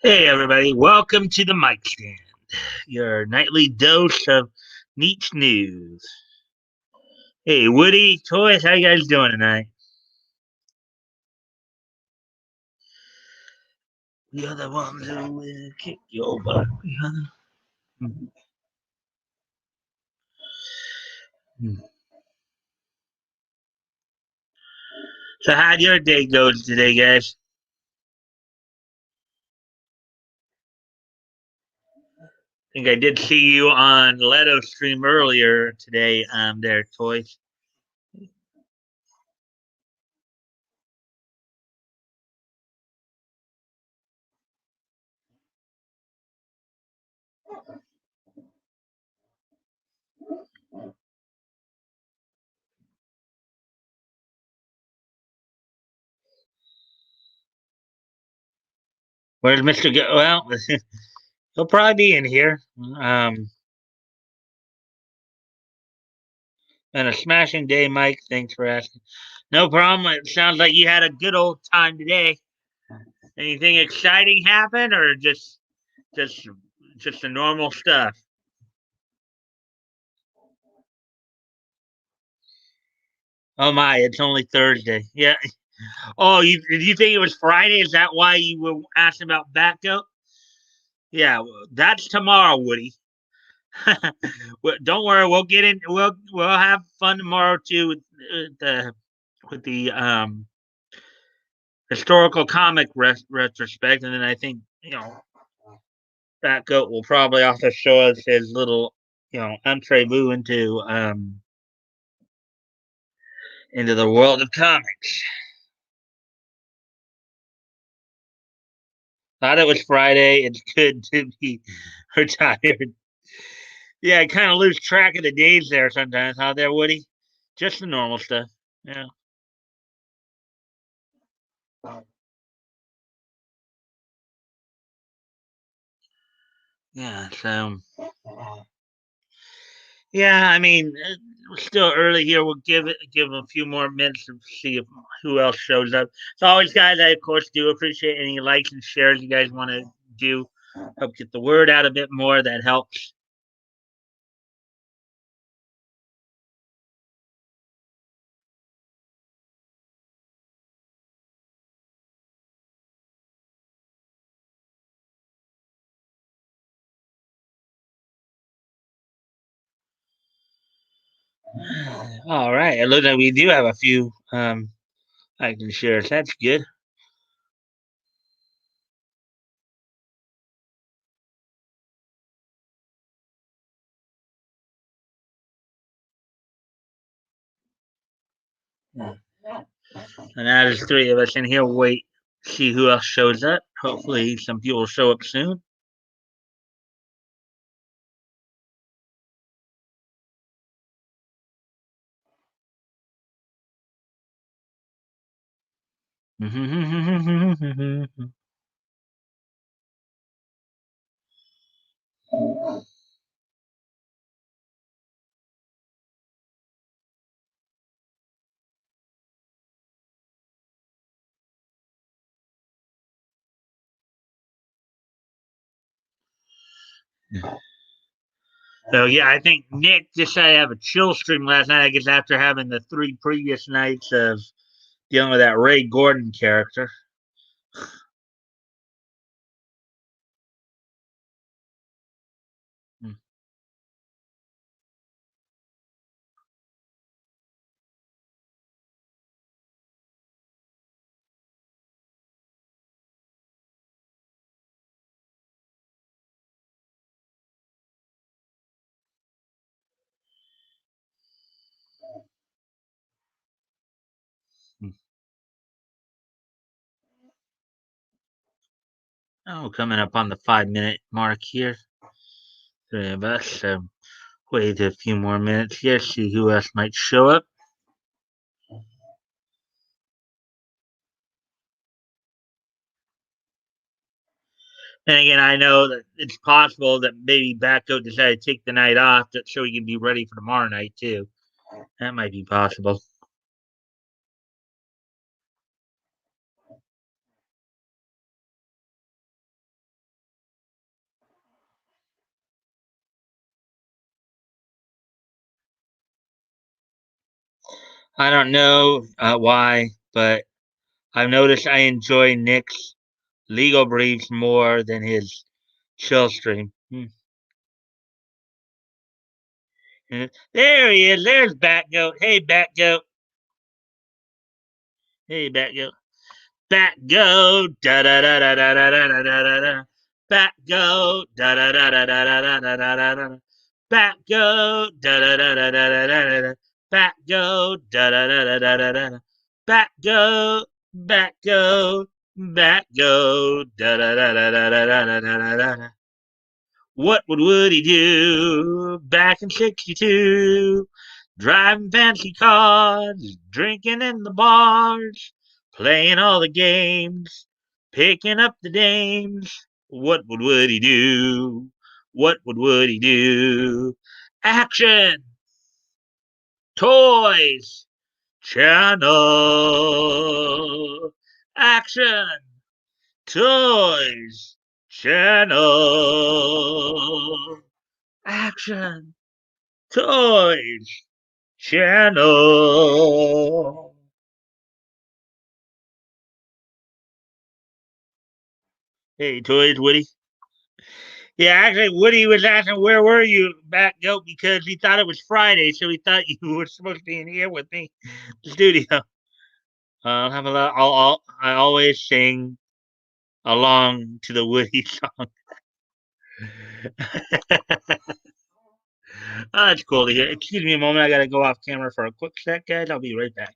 Hey everybody, welcome to the Mikestand, your nightly dose of neat news. Hey Woody, Toys, how you guys doing tonight? We are the ones who will kick your butt. Mhm. So how'd your day go today, guys? I think I did see you on Leto's stream earlier today, there, Toys. Where's Mr. Go? Well, he'll probably be in here. And a smashing day, Mike. Thanks for asking. No problem. It sounds like you had a good old time today. Anything exciting happen, or just just the normal stuff? Oh my, it's only Thursday. Yeah. Oh, did you think it was Friday? Is that why you were asking about Batgoat? Yeah, that's tomorrow, Woody. Don't worry, we'll get in. We'll have fun tomorrow too with the historical comic retrospect, and then I think Batgoat will probably also show us his little entree into the world of comics. Thought it was Friday. It's good to be retired. Yeah, I kind of lose track of the days there sometimes. How there, Woody? Just the normal stuff. Yeah. Yeah. So, yeah, I mean, we're still early here. We'll give a few more minutes to see if, who else shows up. As always, guys, I of course do appreciate any likes and shares you guys want to do. Help get the word out a bit more. That helps. All right. It looks like we do have a few likes and shares. That's good. Yeah. And now there's three of us in here. Wait, see who else shows up. Hopefully, some people will show up soon. So yeah, I think Nick decided to have a chill stream last night. I guess after having the three previous nights of dealing with that Ray Gordon character. Oh, coming up on the 5 minute mark here. Three of us. So wait a few more minutes here. See who else might show up. And again, I know that it's possible that maybe Batgoat decided to take the night off so he can be ready for tomorrow night too. That might be possible. I don't know why, but I've noticed I enjoy Nick's legal briefs more than his chill stream. There he is. There's Batgoat. Hey, Batgoat. Hey, Batgoat. Batgoat. Da da da da da da da da da da. Batgoat. Da da da da da da da da da da. Batgoat. Da da da da da da da da. Batgoat. Da da da da da da da. Batgoat. Batgoat. Batgoat. Da da da da da da da da da da. What would Woody do back in '62? Driving fancy cars, drinking in the bars, playing all the games, picking up the dames. What would Woody do? What would Woody do? Action! Toys! Channel! Action! Toys! Channel! Action! Toys! Channel! Hey, Toys, Woody. Yeah, actually, Woody was asking where were you back, Goat, because he thought it was Friday, so he thought you were supposed to be in here with me, the studio. Have a lot. I always sing along to the Woody song. That's cool to hear. Excuse me a moment. I got to go off camera for a quick sec, guys. I'll be right back.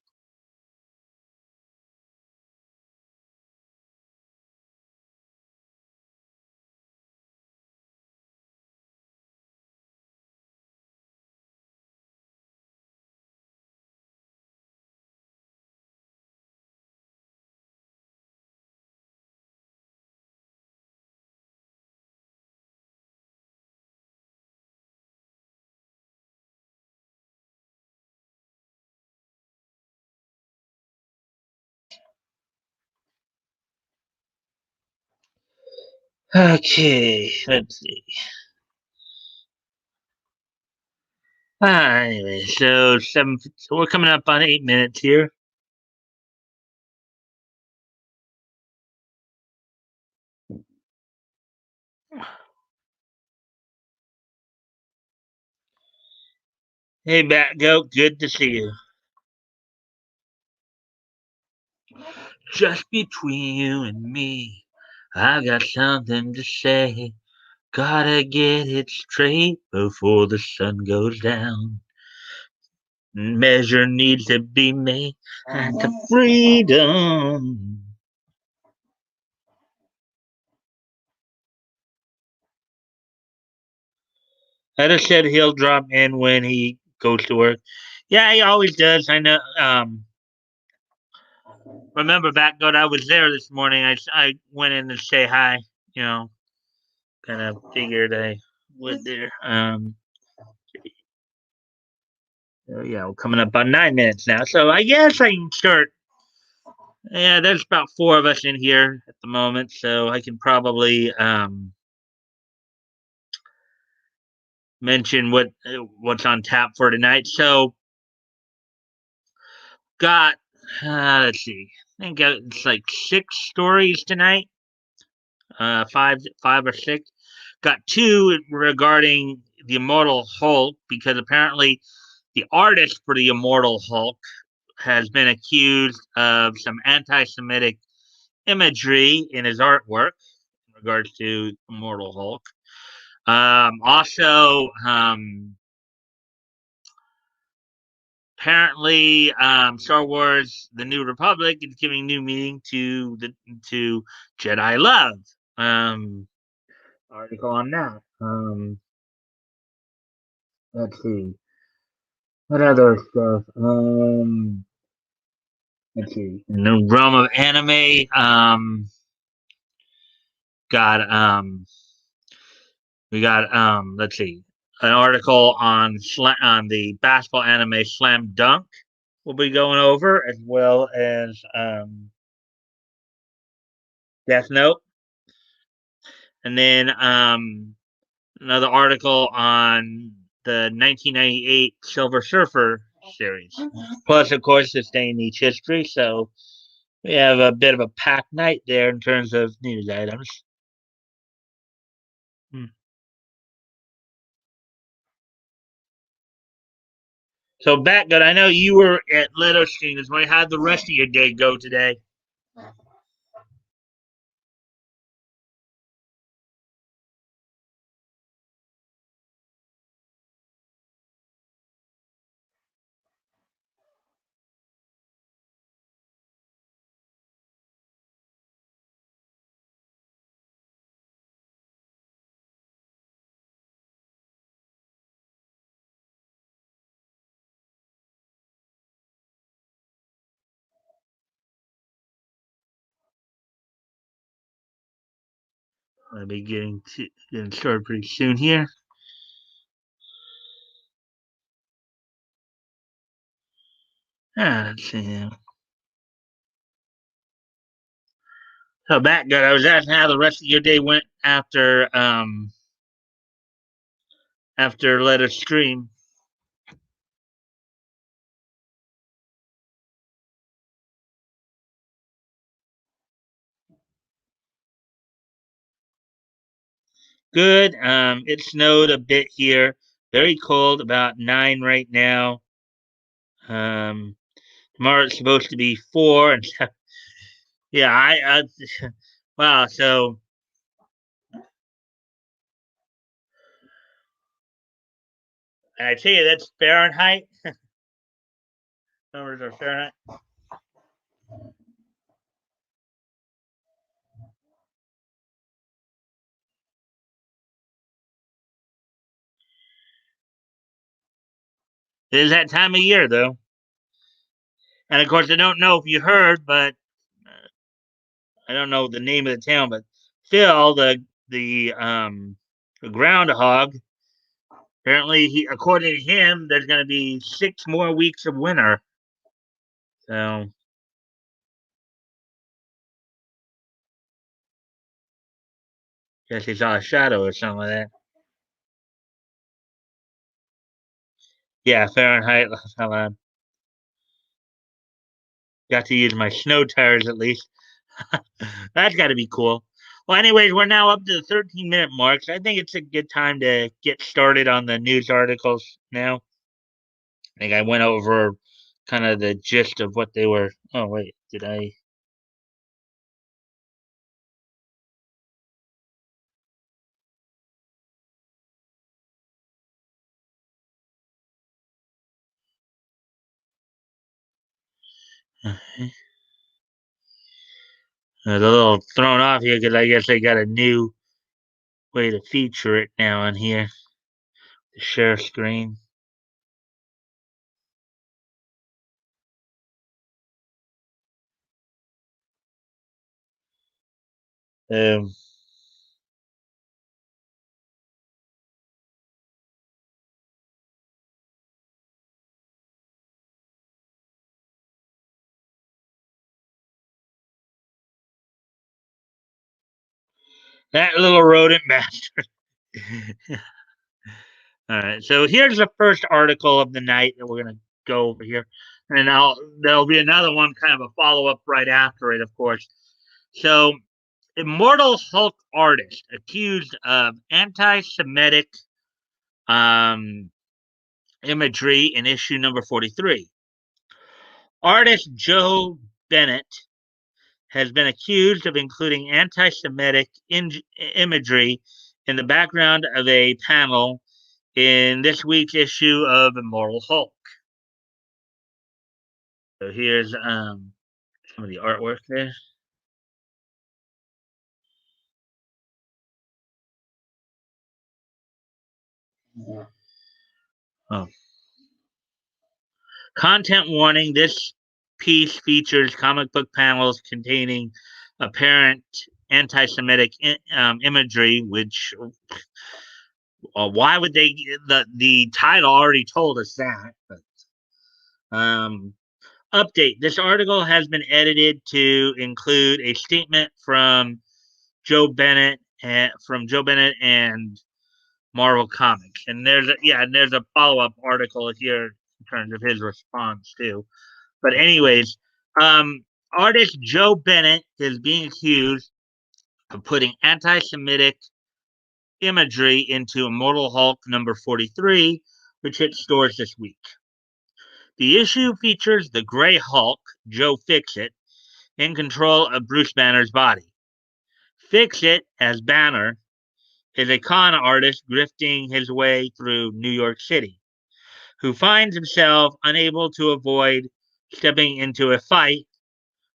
Okay, let's see. Anyway, so we're coming up on 8 minutes here. Hey, Batgoat, good to see you. Just between you and me, I got something to say. Gotta get it straight before the sun goes down. Measure needs to be made to freedom. I just said he'll drop in when he goes to work. Yeah, he always does. I know. Remember back when I was there this morning, I went in to say hi. You know, kind of figured I would there. Yeah, we're coming up on 9 minutes now, so I guess I can start. Yeah, there's about four of us in here at the moment, so I can probably mention what's on tap for tonight. So got let's see, I think it's like six stories tonight. Five or six. Got two regarding the Immortal Hulk because apparently the artist for the Immortal Hulk has been accused of some anti-Semitic imagery in his artwork in regards to Immortal Hulk. Also, apparently, Star Wars: The New Republic is giving new meaning to Jedi love. Article on that. Let's see. What other stuff? Let's see. In the realm of anime, got we got let's see, an article on the basketball anime Slam Dunk. We'll be going over as well as Death Note, and then another article on the 1998 Silver Surfer series. Plus, of course, this day in each history, so we have a bit of a packed night there in terms of news items. Hmm. So, Batgut, I know you were at Little Streamers. How'd the rest of your day go today? I'll be getting started pretty soon here. Let's see. So, Batgut, I was asking how the rest of your day went after Let Us Stream. Good. It snowed a bit here. Very cold, about 9 right now. Um, Tomorrow it's supposed to be 4, and yeah, wow. So I tell you, that's Fahrenheit. Numbers are Fahrenheit. It is that time of year, though, and of course, I don't know if you heard, but I don't know the name of the town, but Phil, the groundhog. Apparently, according to him, there's going to be 6 more weeks of winter. So, guess he saw a shadow or something like that. Yeah, Fahrenheit. Got to use my snow tires at least. That's got to be cool. Well, anyways, we're now up to the 13-minute mark, so I think it's a good time to get started on the news articles now. I think I went over kind of the gist of what they were. Oh, wait, did I? I was a little thrown off here because I guess they got a new way to feature it now on here. The share screen. Um, that little rodent bastard. All right, so here's the first article of the night that we're going to go over here. And there'll be another one, kind of a follow up right after it, of course. So, Immortal Hulk artist accused of anti Semitic um, imagery in issue number 43. Artist Joe Bennett has been accused of including anti Semitic imagery in the background of a panel in this week's issue of Immortal Hulk. So here's some of the artwork there. Oh. Content warning: this piece features comic book panels containing apparent anti-Semitic imagery, which why would they? The title already told us that. But, update: this article has been edited to include a statement from Joe Bennett and Marvel Comics, and there's a follow-up article here terms of his response too. But anyways, um, artist Joe Bennett is being accused of putting anti-Semitic imagery into Immortal Hulk number 43, which hit stores this week. The issue features the Gray Hulk, Joe Fixit, in control of Bruce Banner's body. Fixit, as Banner, is a con artist grifting his way through New York City, who finds himself unable to avoid stepping into a fight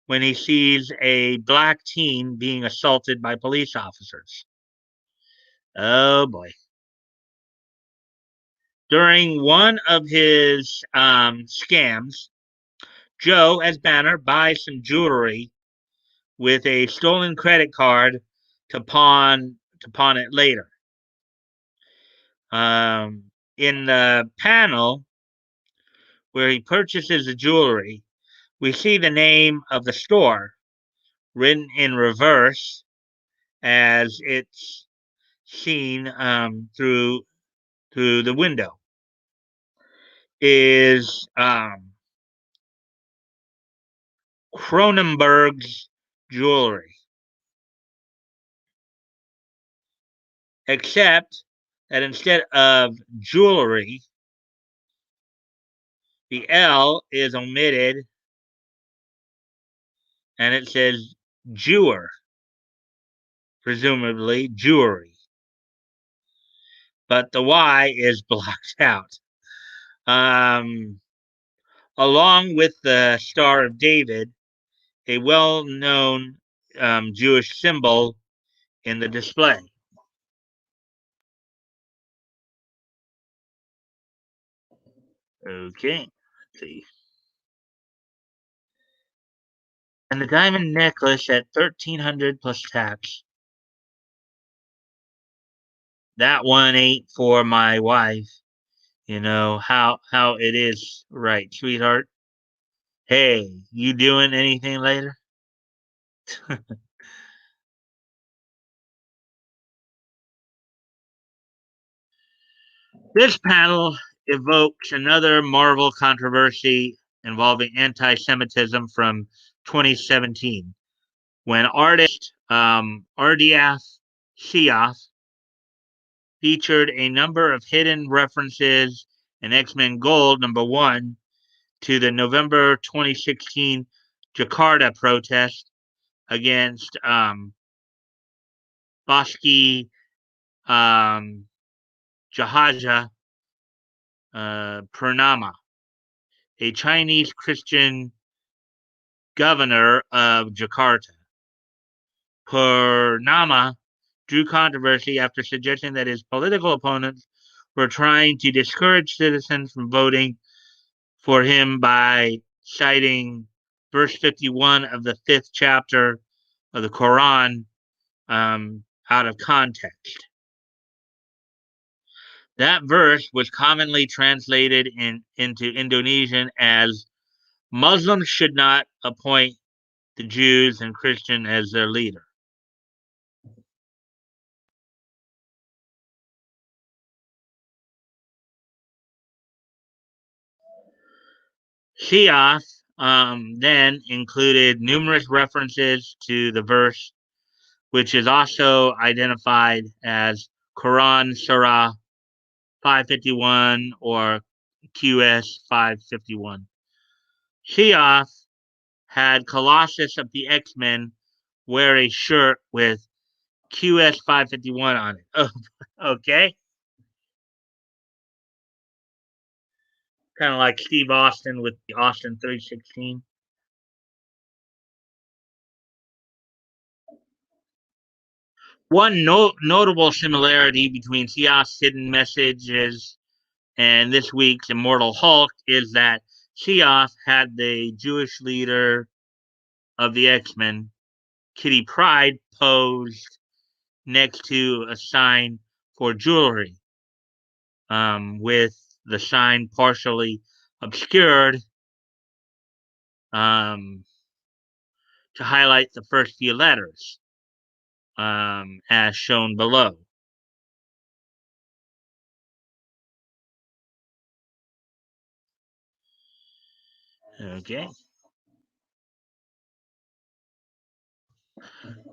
when he sees a black teen being assaulted by police officers. Oh boy. During one of his scams, Joe, as Banner, buys some jewelry with a stolen credit card to pawn it later. In the panel where he purchases the jewelry, we see the name of the store written in reverse as it's seen through the window. Is Cronenberg's jewelry, except that instead of jewelry, the L is omitted and it says jeweler, presumably jewelry. But the Y is blocked out. Along with the Star of David, a well known Jewish symbol in the display. Okay, let's see. And the diamond necklace at 1,300 plus tax. That one ain't for my wife. You know how it is, right, sweetheart? Hey, you doing anything later? This panel evokes another Marvel controversy involving anti-Semitism from 2017, when artist Ardiaf Siaf featured a number of hidden references in X-Men Gold #1 to the November 2016 Jakarta protest against Bashki Jahaja Purnama, a Chinese Christian governor of Jakarta. Purnama drew controversy after suggesting that his political opponents were trying to discourage citizens from voting for him by citing verse 51 of the 5th chapter of the Quran out of context. That verse was commonly translated into Indonesian as Muslims should not appoint the Jews and Christian as their leader. Shias then included numerous references to the verse, which is also identified as Quran Surah 551 or QS 551. Shias had Colossus of the X-Men wear a shirt with QS 551 on it. Oh, okay. Kind of like Steve Austin with the Austin 316. One notable similarity between Sias' hidden messages and this week's Immortal Hulk is that Sias had the Jewish leader of the X-Men, Kitty Pryde, posed next to a sign for jewelry, with the sign partially obscured to highlight the first few letters, as shown below. Okay.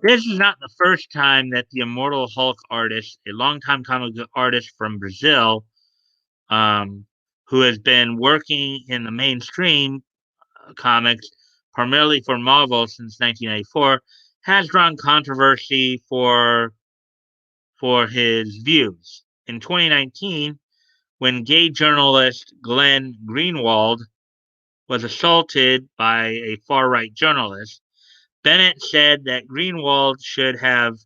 This is not the first time that the Immortal Hulk artist, a longtime comic book artist from Brazil, um, who has been working in the mainstream comics primarily for Marvel since 1994, has drawn controversy for his views. In 2019, when gay journalist Glenn Greenwald was assaulted by a far right journalist, Bennett said that Greenwald should have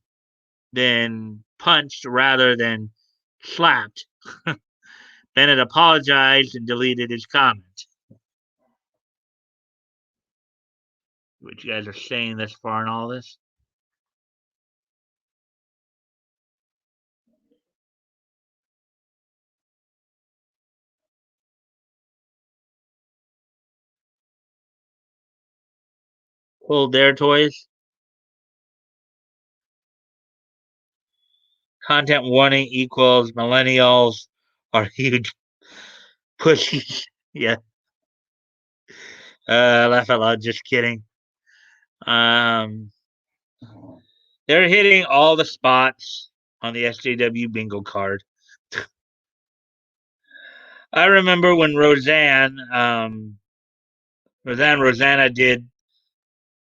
been punched rather than slapped. Bennett apologized and deleted his comment. What you guys are saying this far in all this? Hold their toys. Content warning equals millennials are huge pussies. Yeah. Laugh out loud. Just kidding. Um, they're hitting all the spots on the SJW bingo card. I remember when Rosanna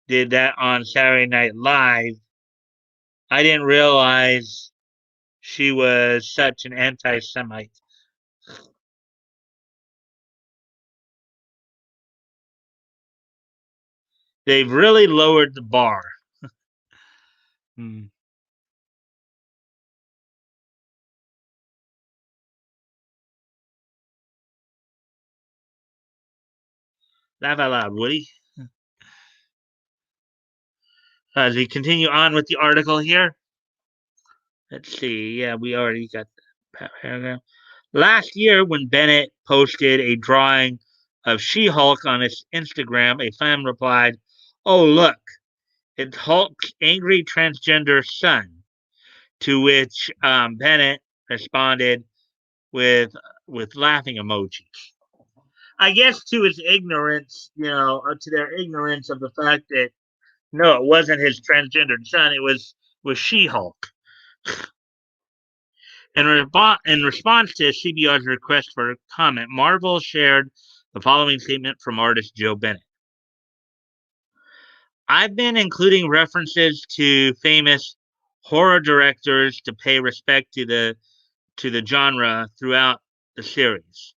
did that on Saturday Night Live. I didn't realize she was such an anti-Semite. They've really lowered the bar. Hmm. Laugh out loud, Woody. As we continue on with the article here, let's see. Yeah, we already got the paragraph. Last year, when Bennett posted a drawing of She Hulk on his Instagram, a fan replied, "Oh, look, it's Hulk's angry transgender son." To which Bennett responded with laughing emojis. I guess to his ignorance, to their ignorance of the fact that no, it wasn't his transgendered son; it was She Hulk. In response to CBR's request for comment, Marvel shared the following statement from artist Joe Bennett. I've been including references to famous horror directors to pay respect to the genre throughout the series.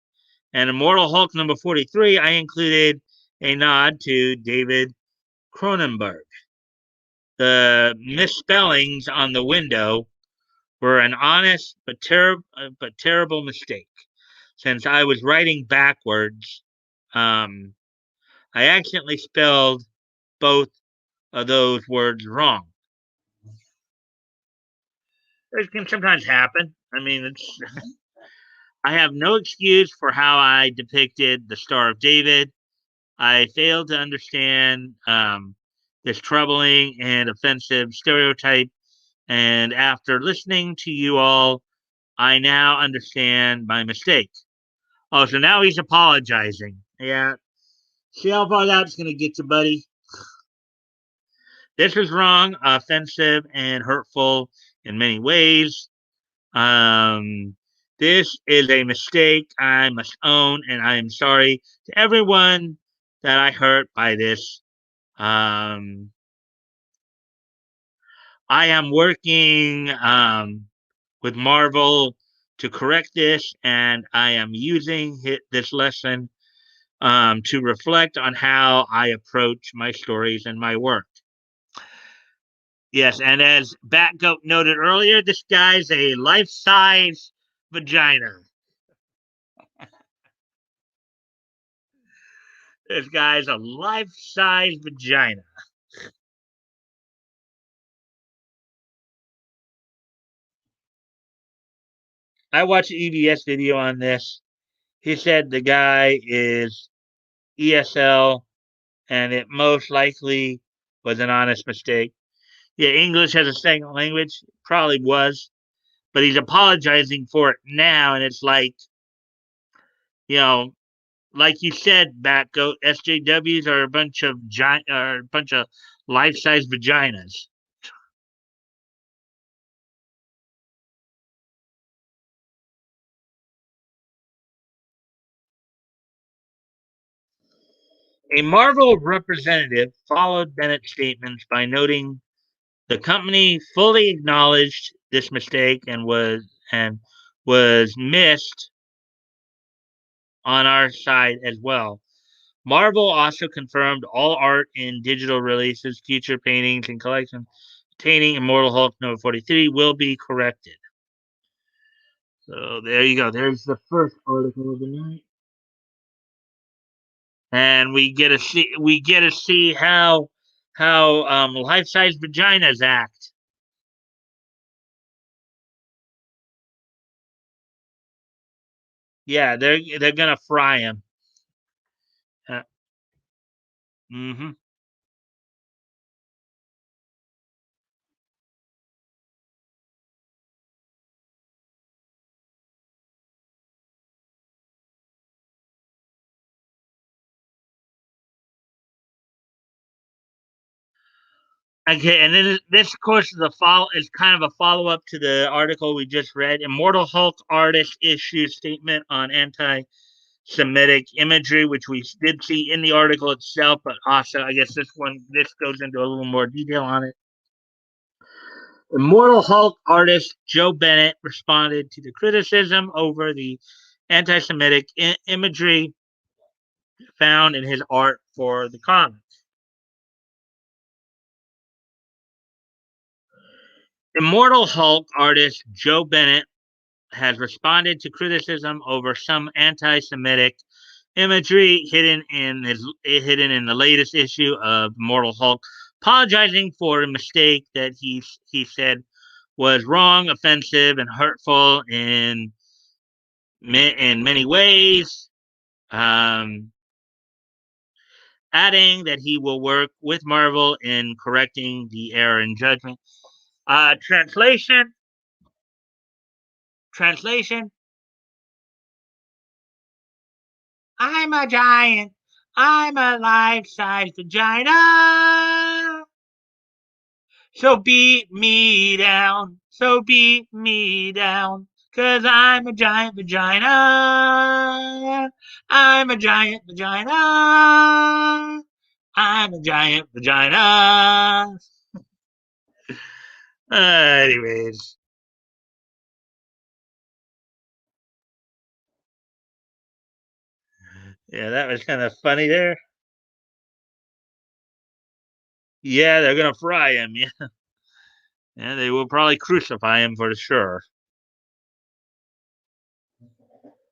And Immortal Hulk number 43, I included a nod to David Cronenberg. The misspellings on the window were an honest but terrible mistake. Since I was writing backwards, um, I accidentally spelled both of those words wrong. It can sometimes happen. I mean, I have no excuse for how I depicted the Star of David. I failed to understand this troubling and offensive stereotype. And after listening to you all, I now understand my mistake. Oh, so now he's apologizing. Yeah. See how far that's going to get you, buddy. This was wrong, offensive, and hurtful in many ways. Um, this is a mistake I must own, and I am sorry to everyone that I hurt by this. Um, I am working with Marvel to correct this, and I am using this lesson to reflect on how I approach my stories and my work. Yes, and as Batgoat noted earlier, this guy's a life-size vagina. This guy's a life-size vagina. I watched an EBS video on this. He said the guy is ESL, and it most likely was an honest mistake. Yeah, English as a second language probably was, but he's apologizing for it now, and it's like, you know, like you said, Batgoat, SJWs are a bunch of life-size vaginas. A Marvel representative followed Bennett's statements by noting the company fully acknowledged this mistake and was missed on our side as well. Marvel also confirmed all art in digital releases, future paintings, and collections containing Immortal Hulk number 43 will be corrected. So there you go. There's the first article of the night, and we get to see how life size vaginas act. Yeah, they're gonna fry him. Mm-hmm. Okay, and then this, of course, is kind of a follow up to the article we just read. Immortal Hulk artist issues statement on anti-Semitic imagery, which we did see in the article itself, but also I guess this goes into a little more detail on it. Immortal Hulk artist Joe Bennett responded to the criticism over the anti-Semitic imagery found in his art for the comic. Immortal Hulk artist Joe Bennett has responded to criticism over some anti-Semitic imagery hidden in the latest issue of Immortal Hulk, apologizing for a mistake that he said was wrong, offensive, and hurtful in many ways. Um, Adding that he will work with Marvel in correcting the error in judgment. Translation. Translation. I'm a giant. I'm a life-size vagina. So beat me down. So beat me down. Cause I'm a giant vagina. I'm a giant vagina. I'm a giant vagina. Anyways. Yeah, that was kind of funny there. Yeah, they're gonna fry him. Yeah, yeah, they will probably crucify him for sure.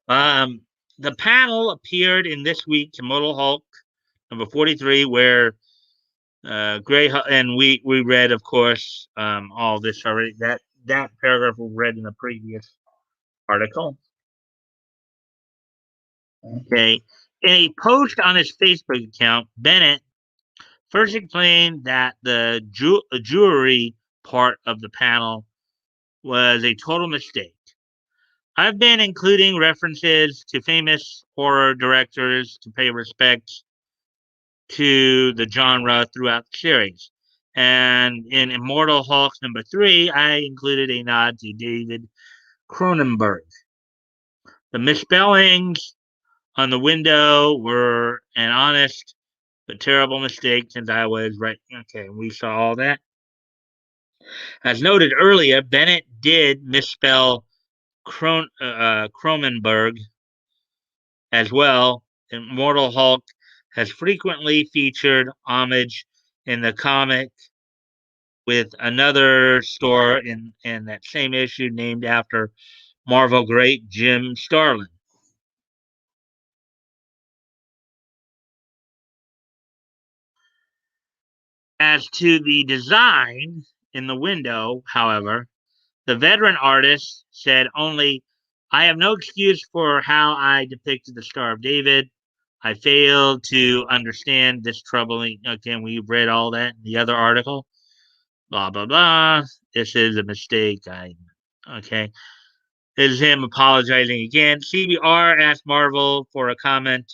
Um, the panel appeared in this week's Immortal Hulk number 43, where and we read, of course, all this already. That paragraph was read in the previous article. Okay, in a post on his Facebook account, Bennett first explained that the jewelry part of the panel was a total mistake. I've been including references to famous horror directors to pay respect to the genre throughout the series. And in Immortal Hulk number 3, I included a nod to David Cronenberg. The misspellings on the window were an honest but terrible mistake since I was right. Okay, we saw all that. As noted earlier, Bennett did misspell Cronenberg as well. Immortal Hulk has frequently featured homage in the comic with another store in that same issue named after Marvel great Jim Starlin. As to the design in the window, however, the veteran artist said only, I have no excuse for how I depicted the Star of David. I failed to understand this troubling. Again, we read all that in the other article. Blah, blah, blah. This is a mistake. Okay. This is him apologizing again. CBR asked Marvel for a comment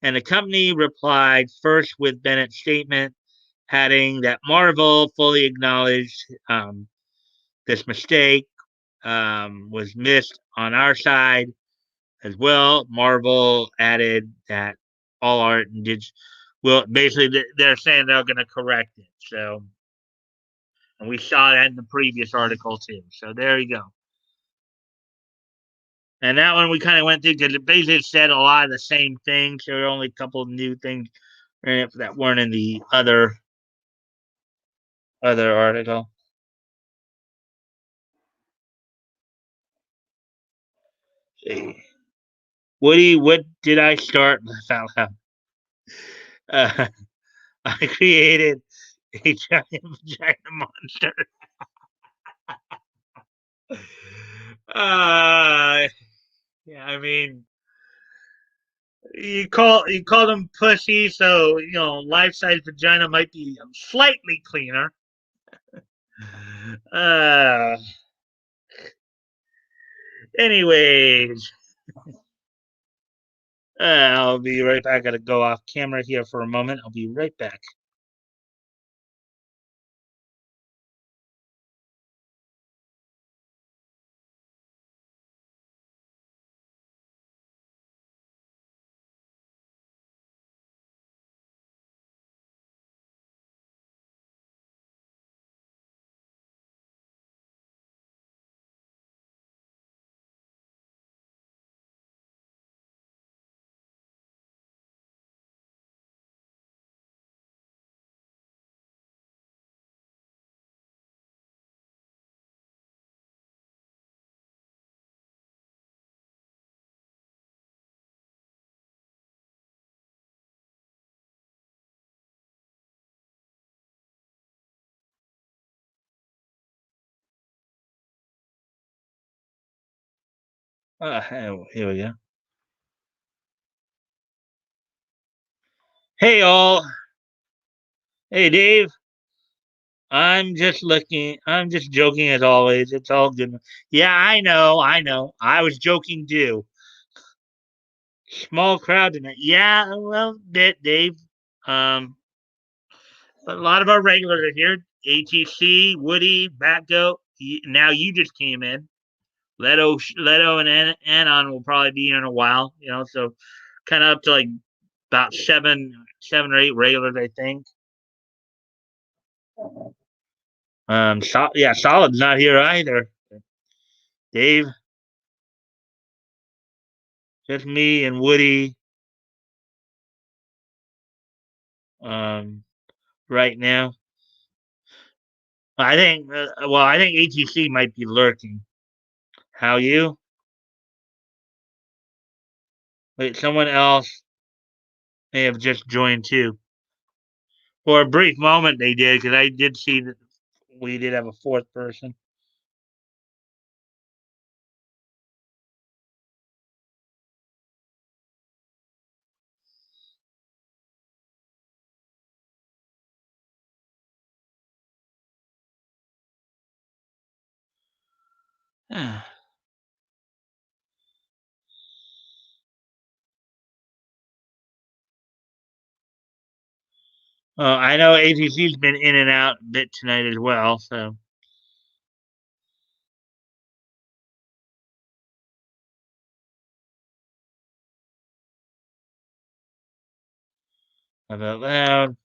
And the company replied first with Bennett's statement, adding that Marvel fully acknowledged this mistake was missed on our side as well. Marvel added that all art and well, basically they're saying they're going to correct it. So, and we saw that in the previous article too. So there you go. And that one we kind of went through because it basically said a lot of the same things. There were only a couple of new things that weren't in the other article. Let's see. Woody, what did I start? Found out. Uh, I created a giant vagina monster. Yeah, I mean, you call them pussy, so life size vagina might be slightly cleaner. Uh, anyways, I'll be right back. I gotta go off camera here for a moment. I'll be right back. Here we go. Hey all. Hey Dave. I'm just joking as always. It's all good. Yeah, I know. I know. I was joking too. Small crowd tonight. Yeah, well, bit Dave. Um, but a lot of our regulars are here. ATC, Woody, Batgoat. Now you just came in. Leto, and Anon will probably be here in a while. So kind of up to like about seven or eight regulars, I think. Yeah, Solid's not here either. Dave, just me and Woody. Um, right now, I think ATC might be lurking. How you? Wait, someone else may have just joined too. For a brief moment, they did because I did see that we did have a fourth person. I know ATC's been in and out a bit tonight as well, so about loud.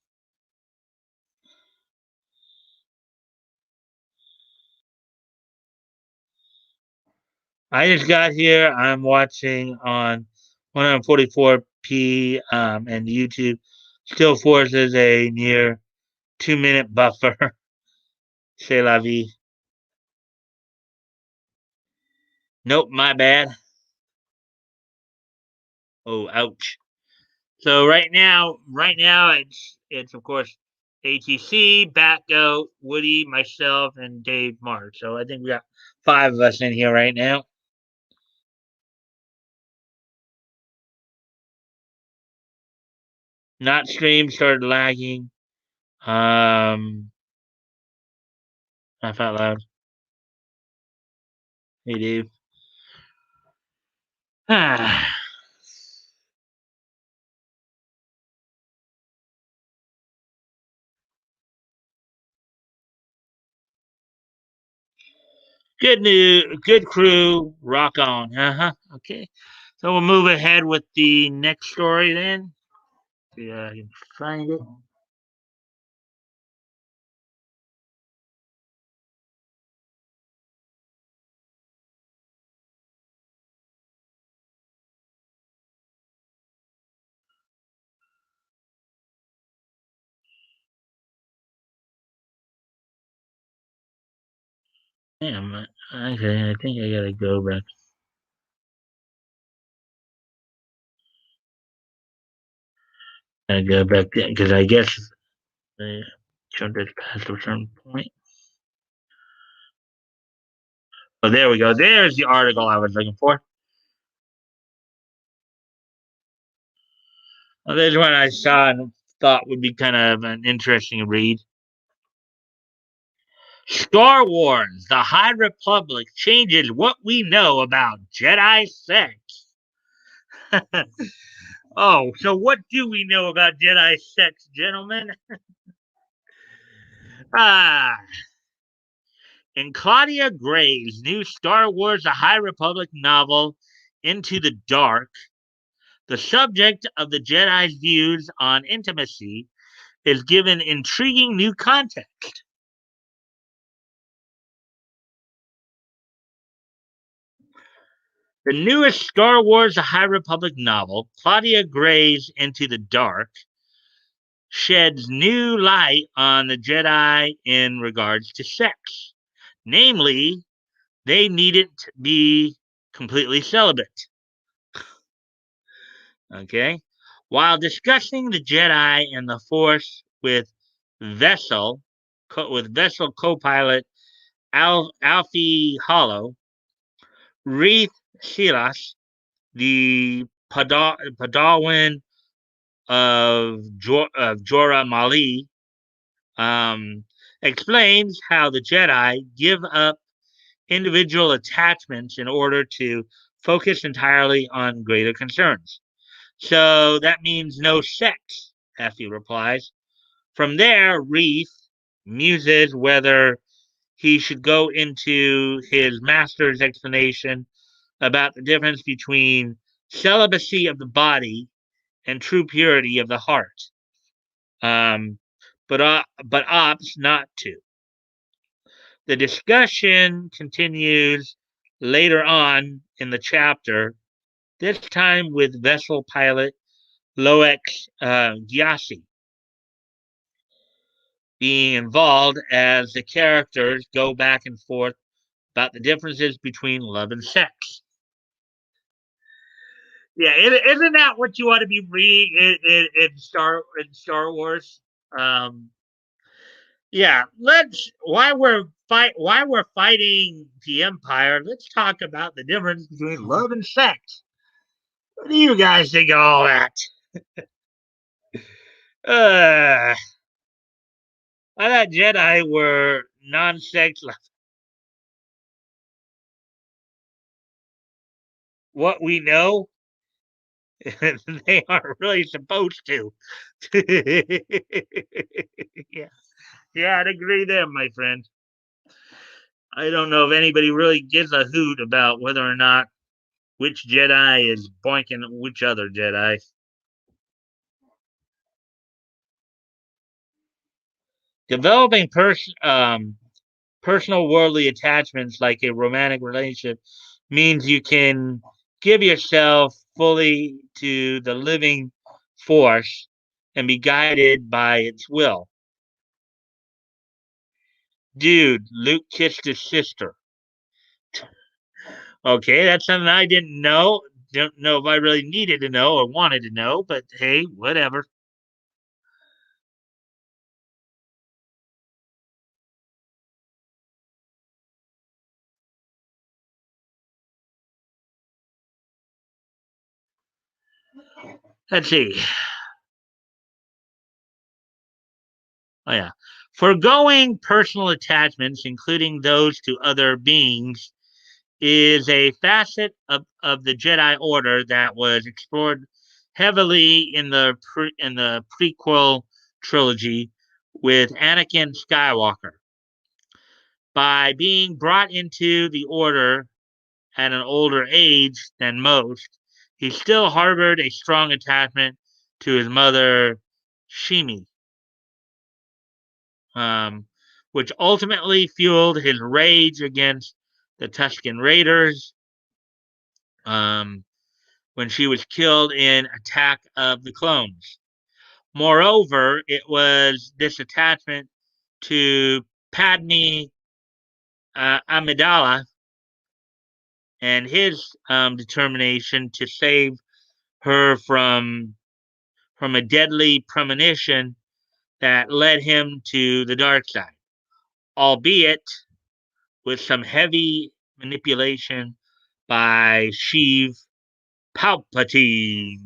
I just got here. I'm watching on 144p and YouTube. Still forces a near 2 minute buffer. C'est la vie. Nope, my bad. Oh, ouch. So right now it's of course ATC, Batgo, Woody, myself, and Dave Mark. So I think we got five of us in here right now. Not stream started lagging. Laugh out loud. Hey Dave. Good news, good crew, rock on. Okay. So we'll move ahead with the next story then. See if I can find it. Damn, okay, I think I gotta go back. I go back there because I guess they jumped it past a certain point. Oh, there we go. There's the article I was looking for. Well, there's one I saw and thought would be kind of an interesting read. Star Wars: The High Republic changes what we know about Jedi sex. Oh, so what do we know about Jedi sex, gentlemen? Ah, in Claudia Gray's new Star Wars: The High Republic novel, Into the Dark, the subject of the Jedi's views on intimacy is given intriguing new context. The newest Star Wars: The High Republic novel, Claudia Gray's Into the Dark, sheds new light on the Jedi in regards to sex. Namely, they needn't be completely celibate. Okay? While discussing the Jedi and the Force Vessel, with Vessel co-pilot Alfie Hollow, Reith Silas, the Padawan of Jorah Mali, explains how the Jedi give up individual attachments in order to focus entirely on greater concerns. So that means no sex, Effie replies. From there, Reef muses whether he should go into his master's explanation about the difference between celibacy of the body and true purity of the heart, um, but opts not to. The discussion continues later on in the chapter, this time with vessel pilot Loex Gyasi being involved as the characters go back and forth about the differences between love and sex. Yeah, isn't that what you want to be reading in Star Wars? Um, yeah, let's while we're fighting the Empire, let's talk about the difference between love and sex. What do you guys think of all that? Uh, I thought Jedi were non-sex. What we know, they aren't really supposed to. Yeah, yeah, I'd agree there, my friend. I don't know if anybody really gives a hoot about whether or not which Jedi is boinking which other Jedi. Developing personal worldly attachments like a romantic relationship means you can give yourself fully to the living force and be guided by its will. Dude, Luke kissed his sister. Okay, that's something I didn't know. Don't know if I really needed to know or wanted to know, but hey, whatever. Let's see. Oh, yeah. Foregoing personal attachments, including those to other beings, is a facet of the Jedi Order that was explored heavily in the prequel trilogy with Anakin Skywalker. By being brought into the order at an older age than most, he still harbored a strong attachment to his mother, Shimi, um, which ultimately fueled his rage against the Tuscan Raiders um, when she was killed in Attack of the Clones. Moreover, it was this attachment to Padme Amidala and his determination to save her from a deadly premonition that led him to the dark side, albeit with some heavy manipulation by Sheev Palpatine.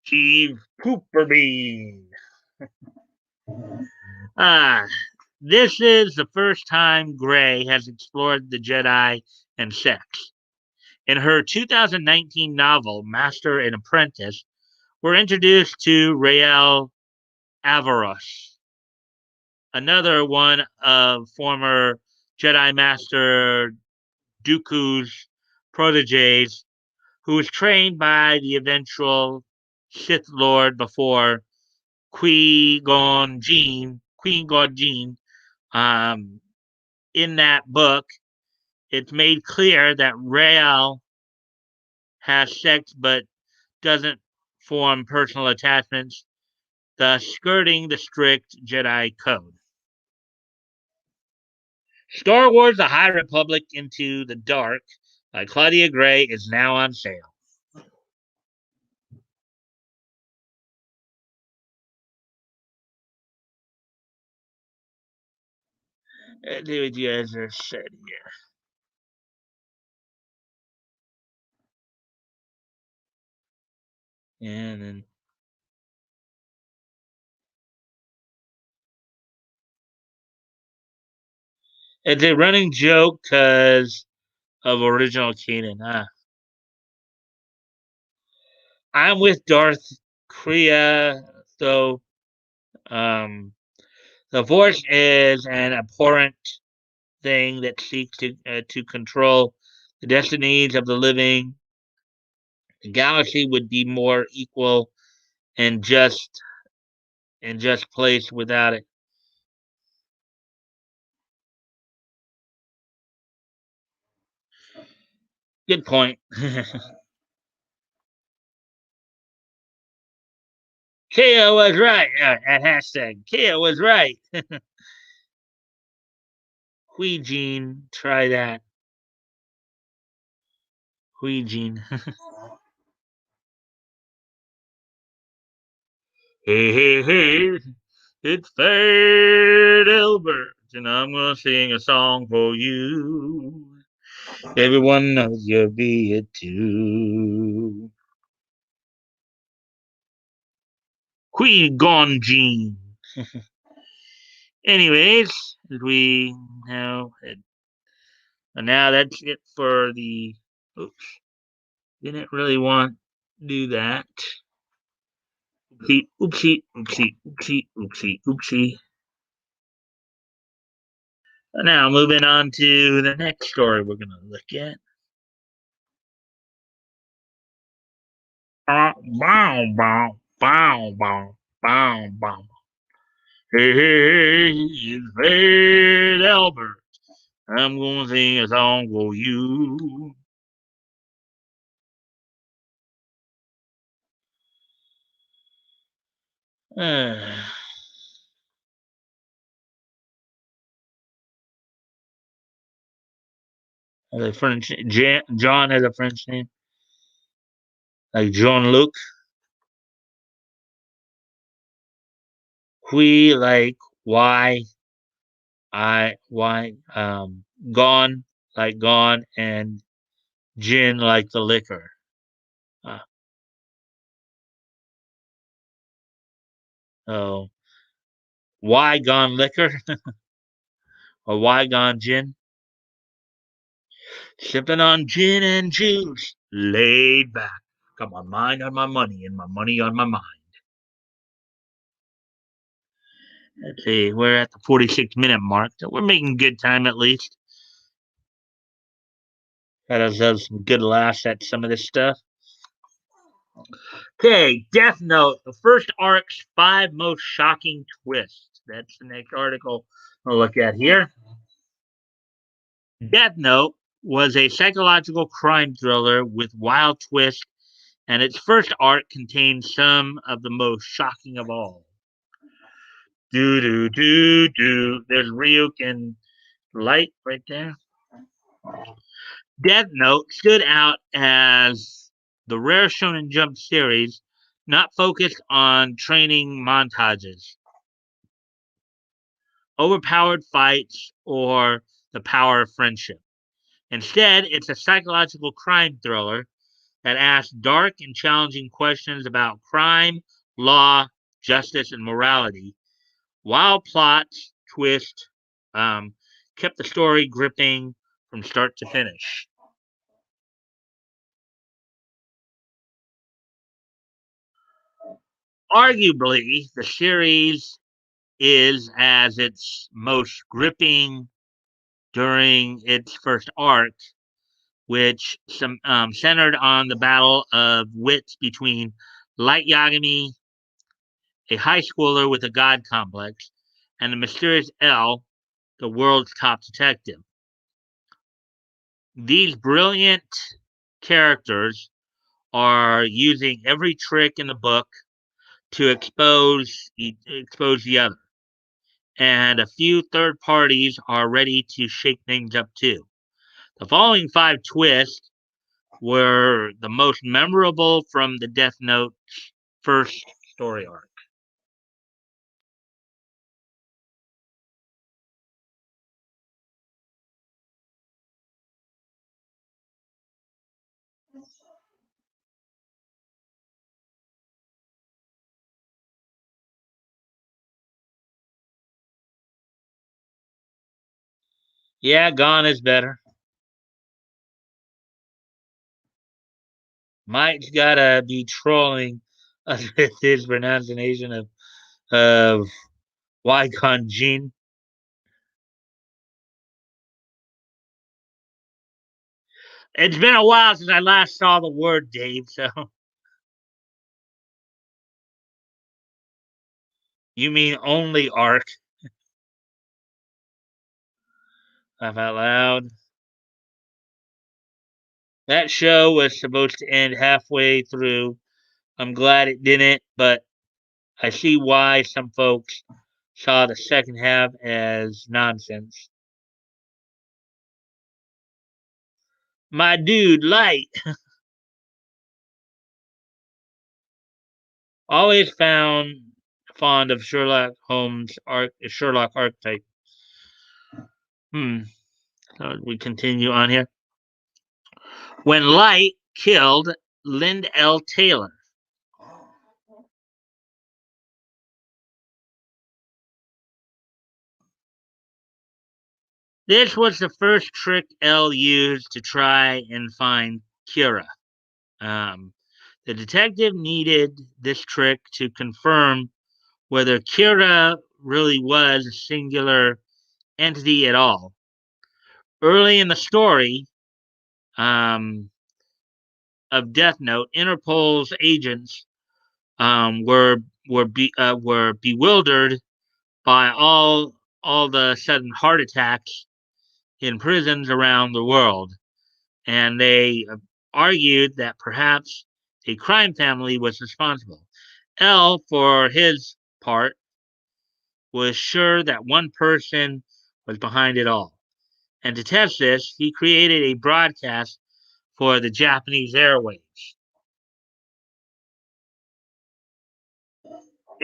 Sheev Pooperbean. Ah, this is the first time Gray has explored the Jedi and sex. In her 2019 novel, Master and Apprentice, we're introduced to Rael Avaros, another one of former Jedi Master Dooku's proteges, who was trained by the eventual Sith Lord before Qui-Gon Jinn. Um, in that book, it's made clear that Rael has sex but doesn't form personal attachments, thus skirting the strict Jedi code. Star Wars The High Republic Into the Dark by Claudia Gray is now on sale. Let's see what you guys are said here. And then it's a running joke because of original Kanan. I'm with Darth Kriya, though. Um, the Force is an abhorrent thing that seeks to control the destinies of the living. The galaxy would be more equal and just place without it. Good point. Keo was right. At hashtag Keo was right. Hui Jean, try that. Hui Jean. Hey, hey, hey. It's Fred Albert, and I'm gonna sing a song for you. Everyone knows you'll be it too. Qui Gon Jean. Anyways, we now now that's it for the. Oops, didn't really want to do that. Oopsie, oopsie, oopsie, oopsie, oopsie, oopsie. Now moving on to the next story we're gonna look at. Bow, bow, bow, bow, bow, bow. Hey, hey, hey, it's Fred Albert. I'm gonna sing a song for you. Uh, a French John has a French name, like Jean Luc. Qui like why gone like gone, and gin like the liquor. Uh, oh, why gone liquor or why gone gin? Sipping on gin and juice, laid back. Got my mind on my money and my money on my mind. Let's see, we're at the 46-minute mark, so we're making good time at least. Got ourselves some good laughs at some of this stuff. Okay, Death Note, the first arc's 5 most shocking twists. That's the next article we'll look at here. Death Note was a psychological crime thriller with wild twists, and its first arc contained some of the most shocking of all. Do do do do. There's Ryuk and Light right there. Death Note stood out as the rare Shonen Jump series not focused on training montages, overpowered fights, or the power of friendship. Instead, it's a psychological crime thriller that asks dark and challenging questions about crime, law, justice, and morality, while plots twist kept the story gripping from start to finish. Arguably, the series is as its most gripping during its first arc, which centered on the battle of wits between Light Yagami, a high schooler with a god complex, and the mysterious L, the world's top detective. These brilliant characters are using every trick in the book to expose the other, and a few third parties are ready to shake things up too. The following 5 twists were the most memorable from the Death Note first story arc. Yeah, Gone is better. Mike's gotta be trolling us with his pronunciation of Wycon Jin. It's been a while since I last saw the word, Dave, so you mean only arc. Laugh out loud. That show was supposed to end halfway through. I'm glad it didn't, but I see why some folks saw the second half as nonsense. My dude, Light, always found fond of Sherlock archetype. Hmm. So we continue on here. When Light killed Lind L. Taylor. This was the first trick L used to try and find Kira. Um, the detective needed this trick to confirm whether Kira really was a singular entity at all. Early in the story um, of Death Note, Interpol's agents um, were were bewildered by all the sudden heart attacks in prisons around the world, and they argued that perhaps a crime family was responsible. L, for his part, was sure that one person was behind it all. And to test this, he created a broadcast for the Japanese airwaves.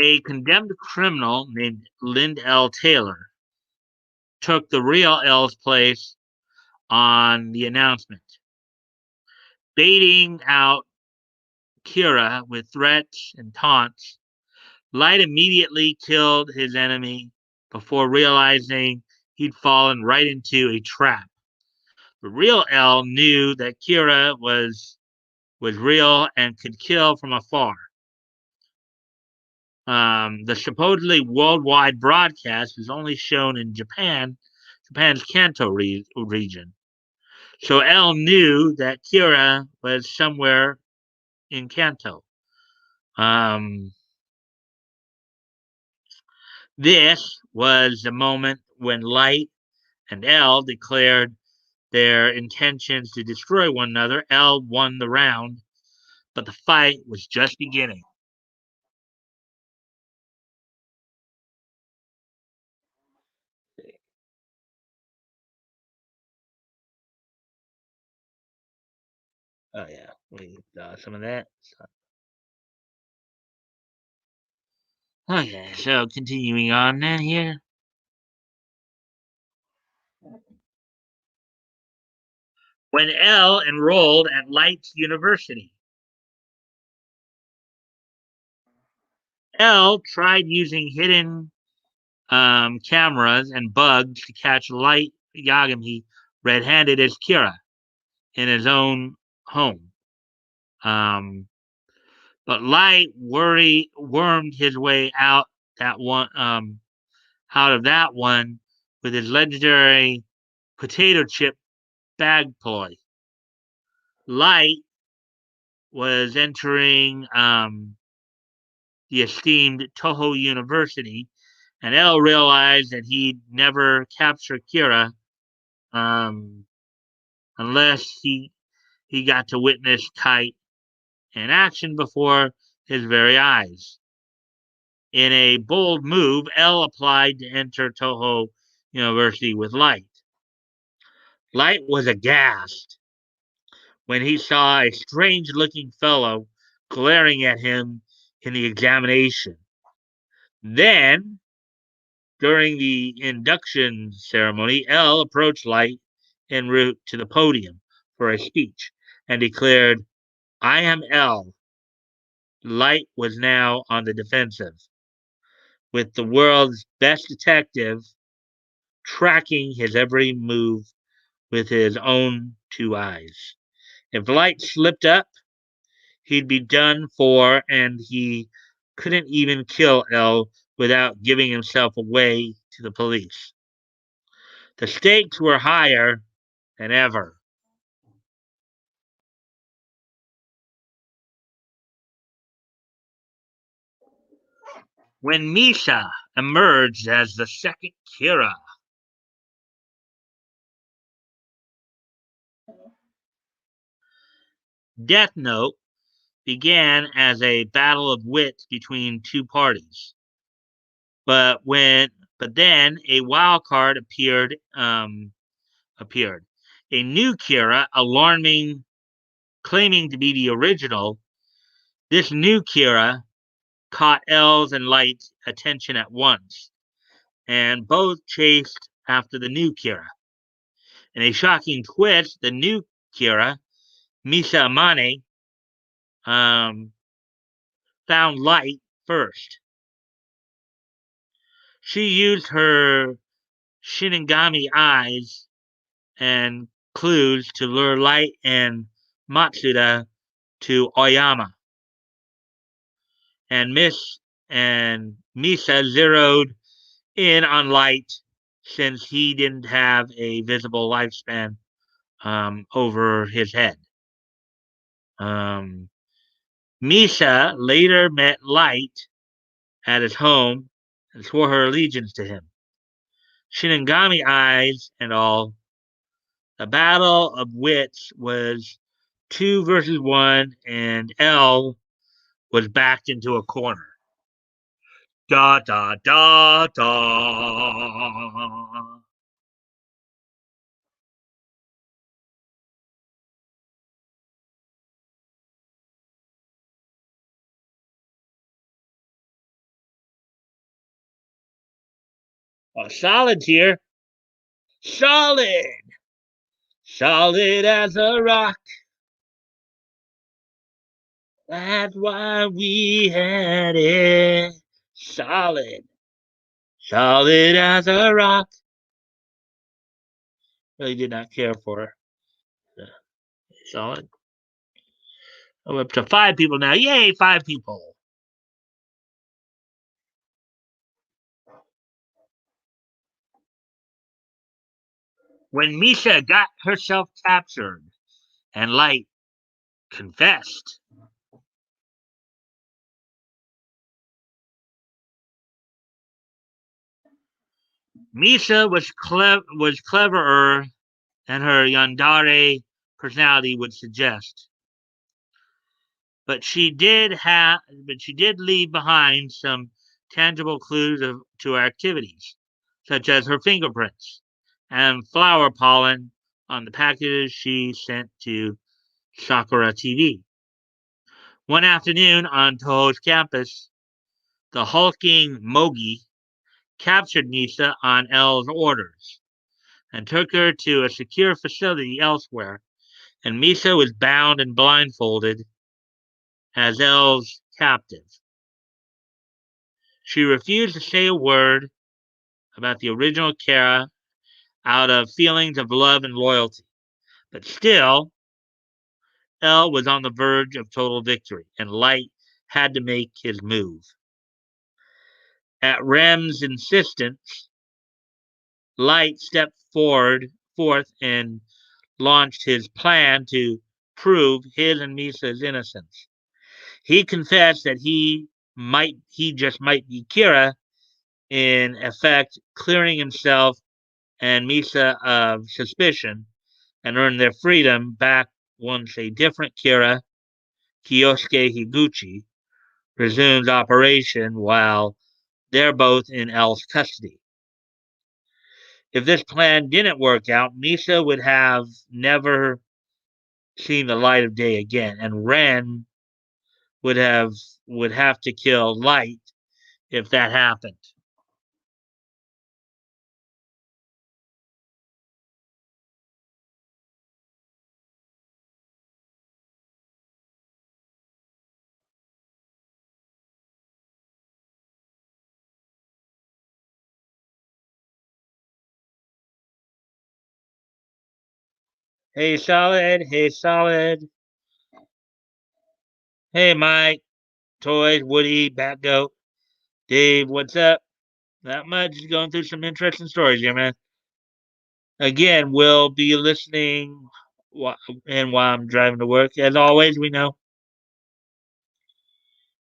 A condemned criminal named Lind L. Taylor took the real L's place on the announcement, baiting out Kira with threats and taunts. Light immediately killed his enemy before realizing he'd fallen right into a trap. The real L knew that Kira was real and could kill from afar. The supposedly worldwide broadcast is only shown in Japan's Kanto region. So L knew that Kira was somewhere in Kanto. Um, this was the moment when Light and L declared their intentions to destroy one another. L won the round, but the fight was just beginning. Oh yeah, we some of that. Okay, so continuing on then here. When L enrolled at Light University, L tried using hidden cameras and bugs to catch Light Yagami red-handed as Kira in his own home. Um, but Light wormed his way out of that one with his legendary potato chip bag ploy. Light was entering the esteemed Toho University, and L realized that he'd never capture Kira um, unless he got to witness Kite in action before his very eyes. In a bold move, L applied to enter Toho University with Light. Light was aghast when he saw a strange looking fellow glaring at him in the examination. Then, during the induction ceremony, L approached Light en route to the podium for a speech and declared, I am L. Light was now on the defensive, with the world's best detective tracking his every move with his own two eyes. If Light slipped up, he'd be done for, and he couldn't even kill L without giving himself away to the police. The stakes were higher than ever. When Misha emerged as the second Kira, Death Note began as a battle of wits between two parties. But when but then a wild card appeared. A new Kira, alarming claiming to be the original. This new Kira caught L's and Light's attention at once, and both chased after the new Kira. In a shocking twist, the new Kira, Misa Amane, um, found Light first. She used her Shinigami eyes and clues to lure Light and Matsuda to Oyama. And Misa zeroed in on Light since he didn't have a visible lifespan over his head. Um, Misa later met Light at his home and swore her allegiance to him. Shinigami eyes and all. The battle of wits was two versus one, and L was backed into a corner. Da da da da. Solid here. Solid. Solid as a rock. That's why we had it. Solid. Solid as a rock. Really did not care for her. Solid. I'm up to 5 people now. Yay, 5 people. When Misha got herself captured and Light confessed, Misha was cleverer than her yandere personality would suggest. But she did leave behind some tangible clues to her activities, such as her fingerprints and flower pollen on the packages she sent to Sakura TV. One afternoon on Toho's campus, the hulking Mogi captured Nisa on L's orders and took her to a secure facility elsewhere, and Misa was bound and blindfolded as L's captive. She refused to say a word about the original Kara out of feelings of love and loyalty, but still, L was on the verge of total victory, and Light had to make his move. At Rem's insistence, Light stepped forth and launched his plan to prove his and Misa's innocence. He confessed that he just might be Kira, in effect clearing himself and Misa of suspicion, and earn their freedom back once a different Kira, Kyosuke Higuchi, resumes operation while they're both in L's custody. If this plan didn't work out, Misa would have never seen the light of day again, and Ren would have would have to kill Light if that happened. Hey Solid, hey Solid, hey Mike, Toys, Woody, Batgoat, Dave, what's up? Not much, just going through some interesting stories here, man. Again, we'll be listening while I'm driving to work. As always, we know.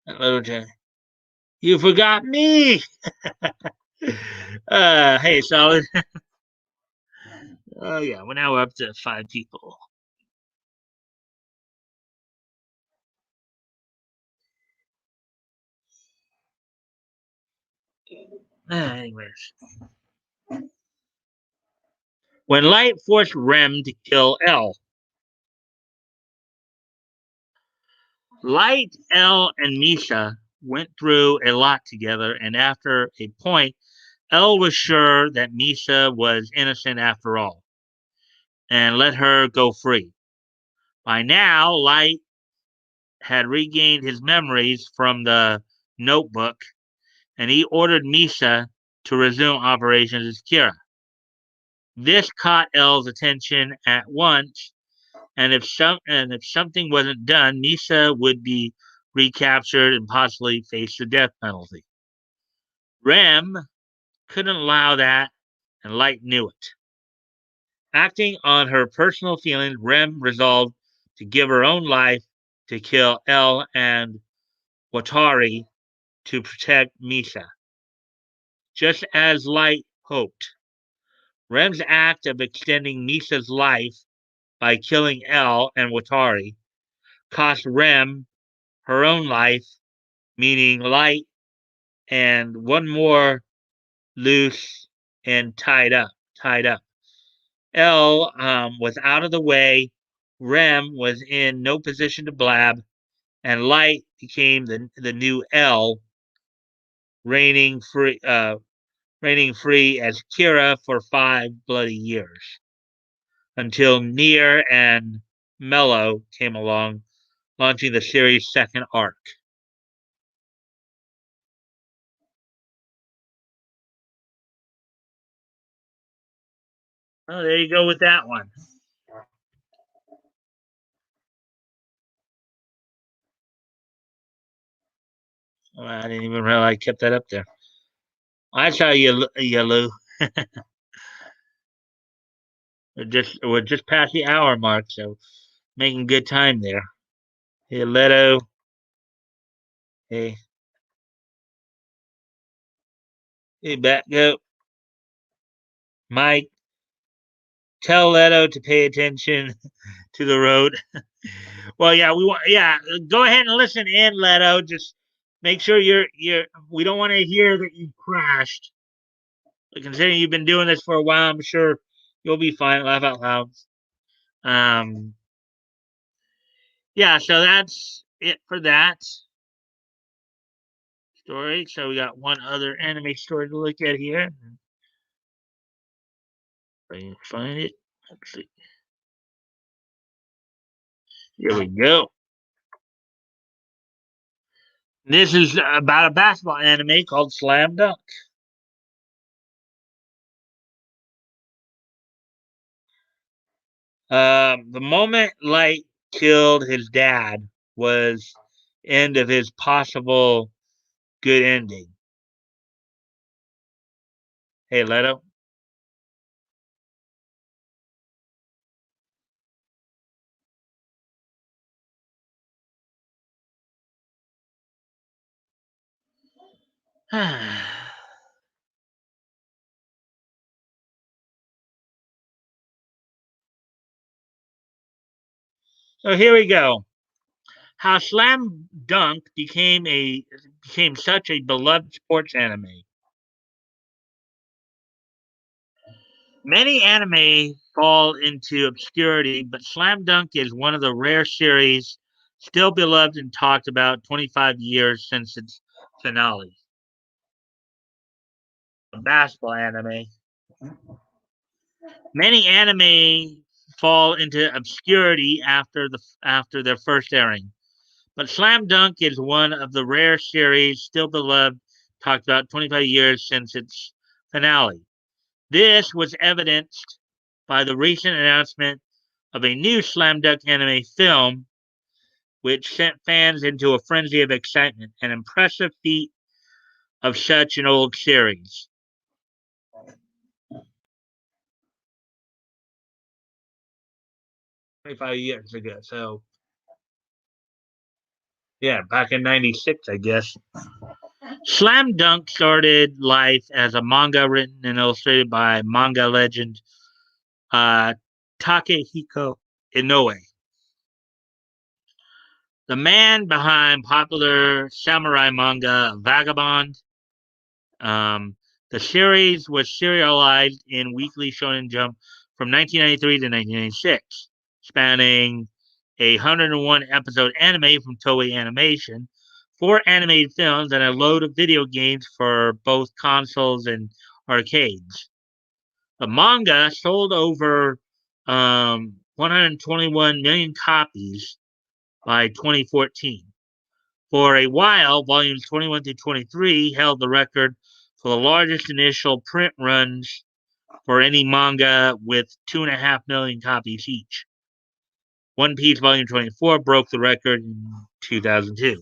Little J. You forgot me! Hey, Solid. Oh, yeah, well, now we're up to 5 people. Anyways. When Light forced Rem to kill L, Light, L, and Misha went through a lot together, and after a point, L was sure that Misha was innocent after all, and let her go free. By now, Light had regained his memories from the notebook, and he ordered Misha to resume operations as Kira. This caught L's attention at once, and if something wasn't done, Misha would be recaptured and possibly face the death penalty. Rem couldn't allow that, and Light knew it. Acting on her personal feelings, Rem resolved to give her own life to kill L and Watari to protect Misha. Just as Light hoped, Rem's act of extending Misha's life by killing L and Watari cost Rem her own life, meaning Light and one more loose and tied up. L was out of the way. Rem was in no position to blab, and Light became the new L, reigning free, reigning free as Kira for 5 bloody years, until Nier and Mello came along, launching the series' second arc. Oh, there you go with that one. Oh, I didn't even realize I kept that up there. I saw you, Lou. We're just past the hour mark, so making good time there. Hey, Leto. Hey, hey, back up. Mike, tell Leto to pay attention to the road. Well, yeah, we want. Yeah, go ahead and listen in, Leto. Just make sure you're. We don't want to hear that you crashed. Considering you've been doing this for a while, I'm sure you'll be fine. Laugh out loud. Um, yeah, so that's it for that story. So we got one other anime story to look at here. If I can find it. Let's see. Here we go. This is about a basketball anime called Slam Dunk. The moment Light killed his dad was end of his possible good ending. Hey, Leto. So here we go. How Slam Dunk became such a beloved sports anime. Many anime fall into obscurity, but Slam Dunk is one of the rare series still beloved and talked about 25 years since its finale. A basketball anime. Many anime fall into obscurity after their first airing, but Slam Dunk is one of the rare series still beloved, talked about 25 years since its finale. This was evidenced by the recent announcement of a new Slam Dunk anime film, which sent fans into a frenzy of excitement, an impressive feat of such an old series. 25 years ago. So, yeah, back in 96, I guess. Slam Dunk started life as a manga written and illustrated by manga legend uh, Takehiko Inoue, the man behind popular samurai manga Vagabond. Um, the series was serialized in Weekly Shonen Jump from 1993 to 1996, spanning a 101 episode anime from Toei Animation, four animated films, and a load of video games for both consoles and arcades. The manga sold over 121 million copies by 2014. For a while, volumes 21 through 23 held the record for the largest initial print runs for any manga with 2.5 million copies each. One Piece Volume 24 broke the record in 2002.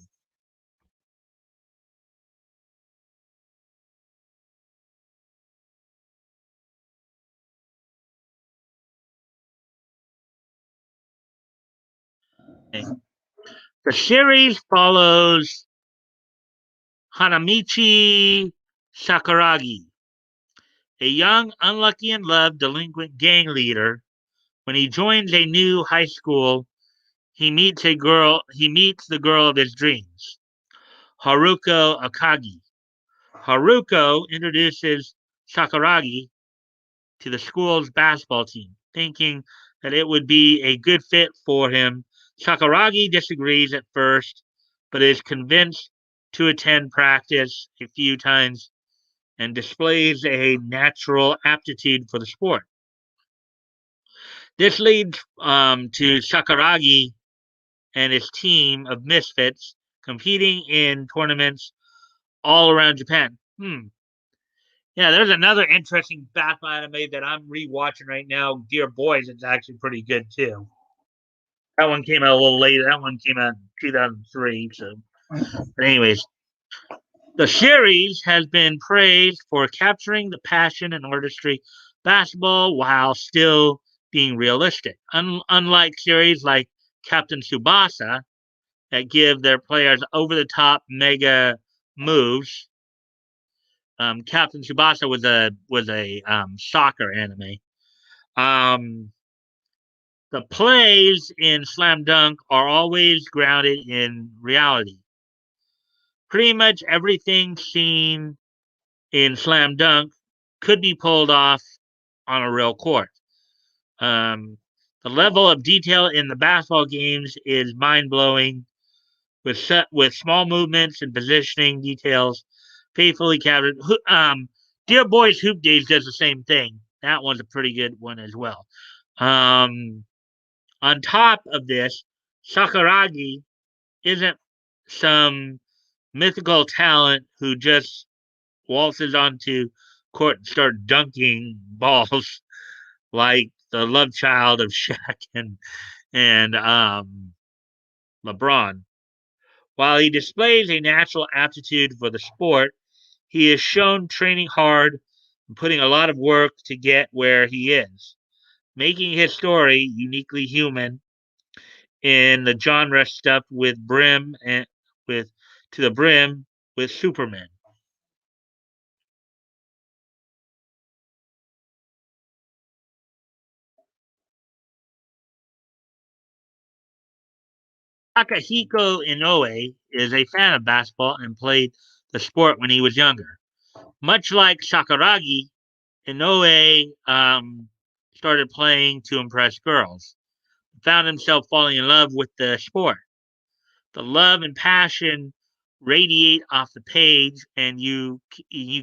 The series follows Hanamichi Sakuragi, a young, unlucky in love, delinquent gang leader. When he joins a new high school, he meets the girl of his dreams, Haruko Akagi. Haruko introduces Sakuragi to the school's basketball team, thinking that it would be a good fit for him. Sakuragi disagrees at first, but is convinced to attend practice a few times and displays a natural aptitude for the sport. This leads to Sakuragi and his team of misfits competing in tournaments all around Japan. Yeah, there's another interesting basketball anime that I'm rewatching right now. Dear Boys, it's actually pretty good too. That one came out a little later. That one came out in 2003. So, but anyways, the series has been praised for capturing the passion and artistry basketball while still being realistic. Unlike series like Captain Tsubasa that give their players over the top mega moves. Captain Tsubasa was a soccer anime. Um, the plays in Slam Dunk are always grounded in reality. Pretty much everything seen in Slam Dunk could be pulled off on a real court. Um, the level of detail in the basketball games is mind blowing, with small movements and positioning details faithfully captured. Dear Boys Hoop Days does the same thing. That one's a pretty good one as well. Um, on top of this, Sakuragi isn't some mythical talent who just waltzes onto court and starts dunking balls like the love child of Shaq and LeBron. While he displays a natural aptitude for the sport, he is shown training hard and putting a lot of work to get where he is, making his story uniquely human in the genre stuffed with brim and with to the brim with Superman. Akahiko Inoue is a fan of basketball and played the sport when he was younger. Much like Sakuragi, Inoue started playing to impress girls, found himself falling in love with the sport. The love and passion radiate off the page, and you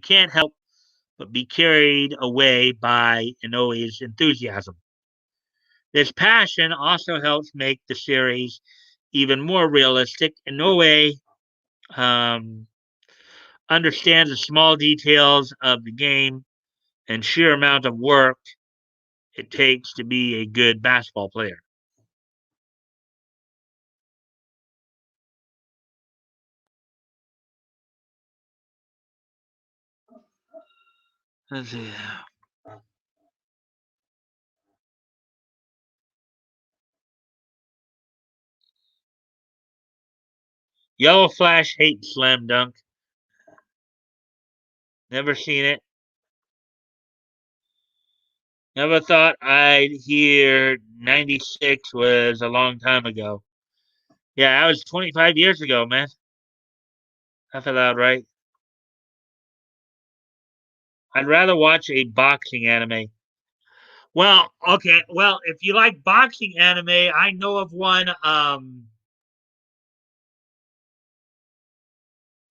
can't help but be carried away by Inoue's enthusiasm. This passion also helps make the series even more realistic. Inoue um, understands the small details of the game and sheer amount of work it takes to be a good basketball player. Let's see. Yellow Flash hates Slam Dunk. Never seen it. Never thought I'd hear 96 was a long time ago. Yeah, that was 25 years ago, man. Laugh out right? I'd rather watch a boxing anime. Well, okay. Well, if you like boxing anime, I know of one.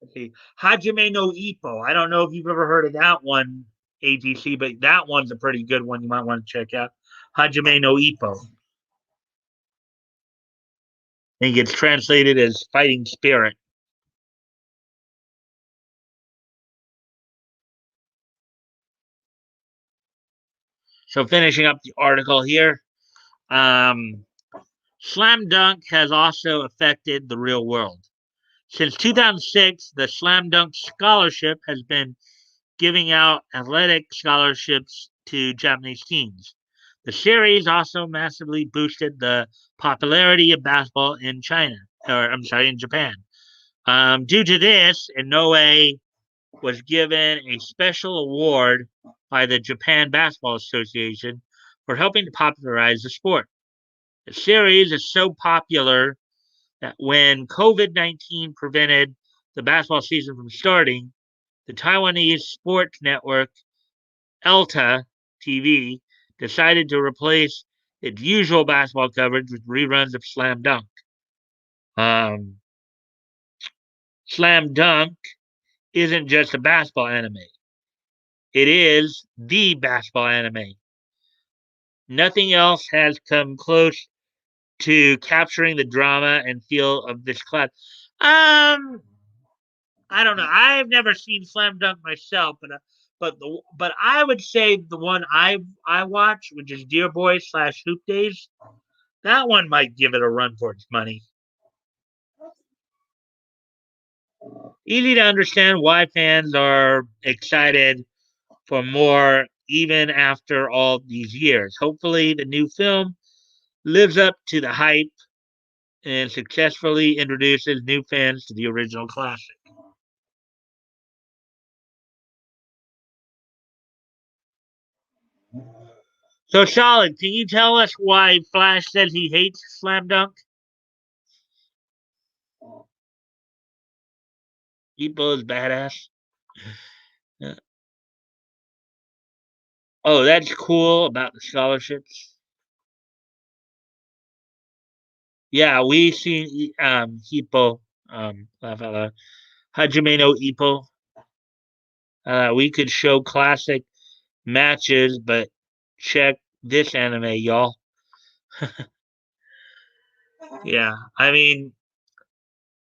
Let's see, Hajime no Ippo. I don't know if you've ever heard of that one, AGC, but that one's a pretty good one. You might want to check out Hajime no Ippo. I think it's translated as fighting spirit. So finishing up the article here, um, Slam Dunk has also affected the real world. Since 2006, the Slam Dunk Scholarship has been giving out athletic scholarships to Japanese teams. The series also massively boosted the popularity of basketball in China, or I'm sorry, in Japan. Due to this, Inoue was given a special award by the Japan Basketball Association for helping to popularize the sport. The series is so popular that when COVID-19 prevented the basketball season from starting, the Taiwanese sports network Elta TV decided to replace its usual basketball coverage with reruns of Slam Dunk. Um, Slam Dunk isn't just a basketball anime, it is the basketball anime. Nothing else has come close to capturing the drama and feel of this class. Um, I don't know. I've never seen Slam Dunk myself, but I would say the one I watch, which is Dear Boy slash Hoop Days, that one might give it a run for its money. Easy to understand why fans are excited for more even after all these years. Hopefully, the new film lives up to the hype and successfully introduces new fans to the original classic. So, Solid, can you tell us why Flash says he hates Slam Dunk? People is badass. Yeah. Oh, that's cool about the scholarships. Yeah, we seen Hippo, Hajime no Ippo. We could show classic matches, but check this anime, y'all. Yeah, I mean,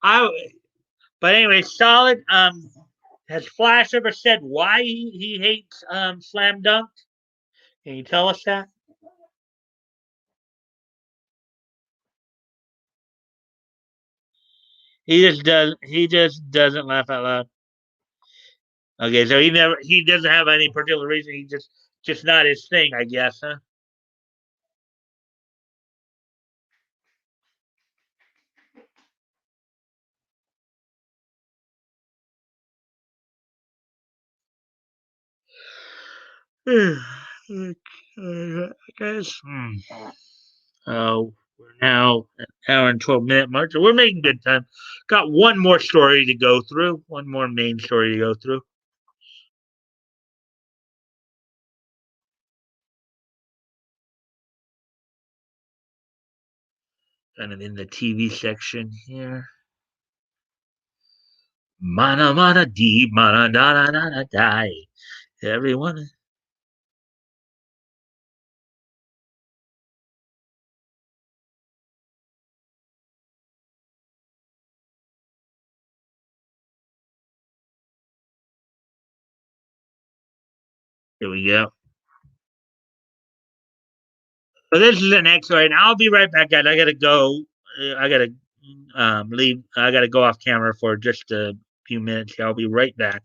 I. But anyway, Solid. Has Flash ever said why he hates Slam Dunk? Can you tell us that? He just does. He just doesn't laugh out loud. Okay, so he doesn't have any particular reason. He just not his thing, I guess, huh? Guys. We're now an hour and 12-minute mark, so we're making good time. Got one more story to go through. One more main story to go through. Kind of in the TV section here. Mana mana di mana da da da da die. Everyone. Here we go. So this is the next story, and I'll be right back, guys. I gotta go. I gotta leave. I gotta go off camera for just a few minutes. I'll be right back.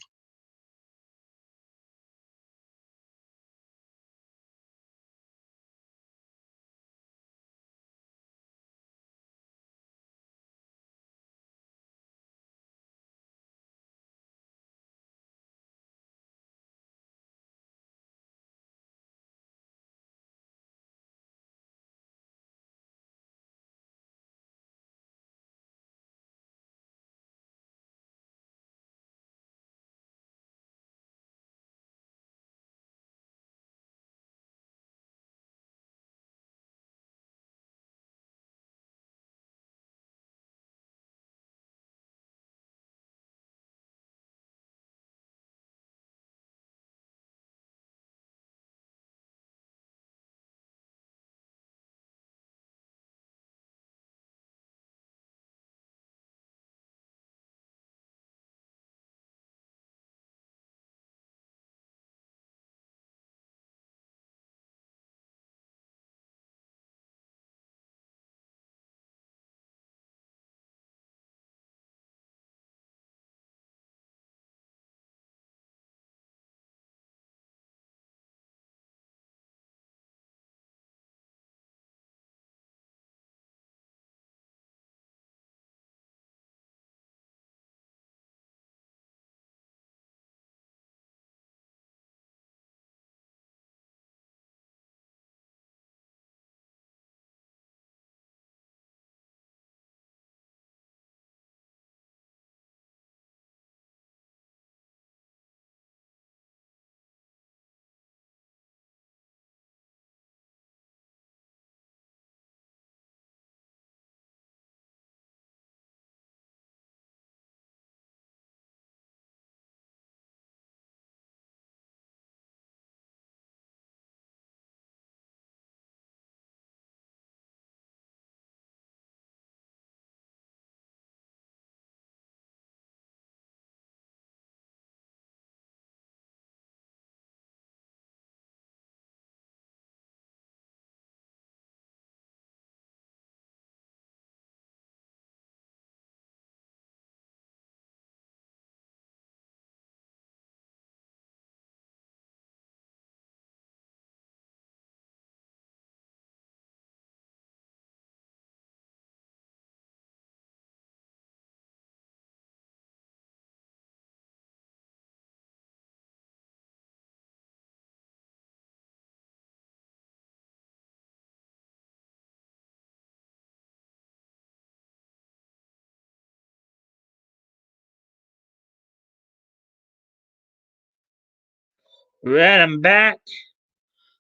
Right, I'm back.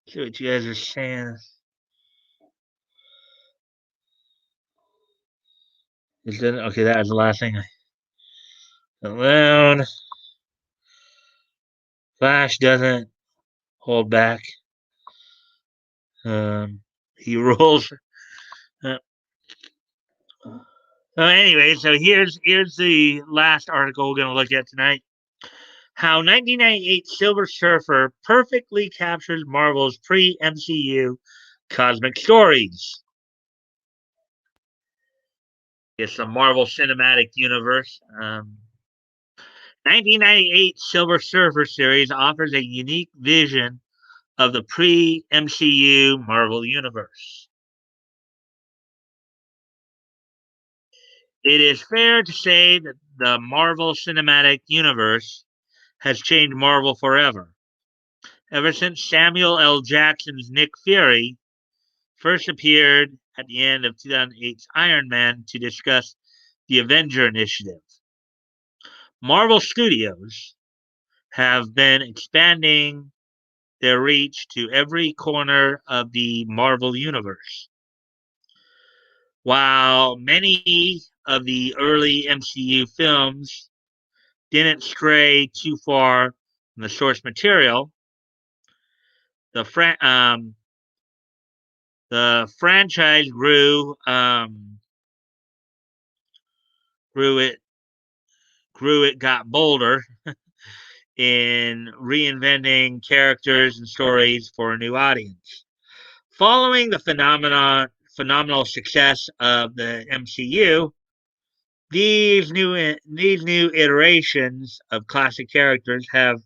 See what you guys are saying. Is that okay? That was the last thing. Alone. Flash doesn't hold back. He rolls. Uh, anyway, so here's the last article we're going to look at tonight. How 1998 Silver Surfer perfectly captures Marvel's pre-MCU cosmic stories. It's the Marvel Cinematic Universe. 1998 Silver Surfer series offers a unique vision of the pre-MCU Marvel Universe. It is fair to say that the Marvel Cinematic Universe has changed Marvel forever. Ever since Samuel L. Jackson's Nick Fury first appeared at the end of 2008's Iron Man to discuss the Avenger Initiative, Marvel Studios have been expanding their reach to every corner of the Marvel Universe. While many of the early MCU films didn't stray too far from the source material, the franchise grew it got bolder in reinventing characters and stories for a new audience. Following the phenomenal success of the MCU, these new iterations of classic characters have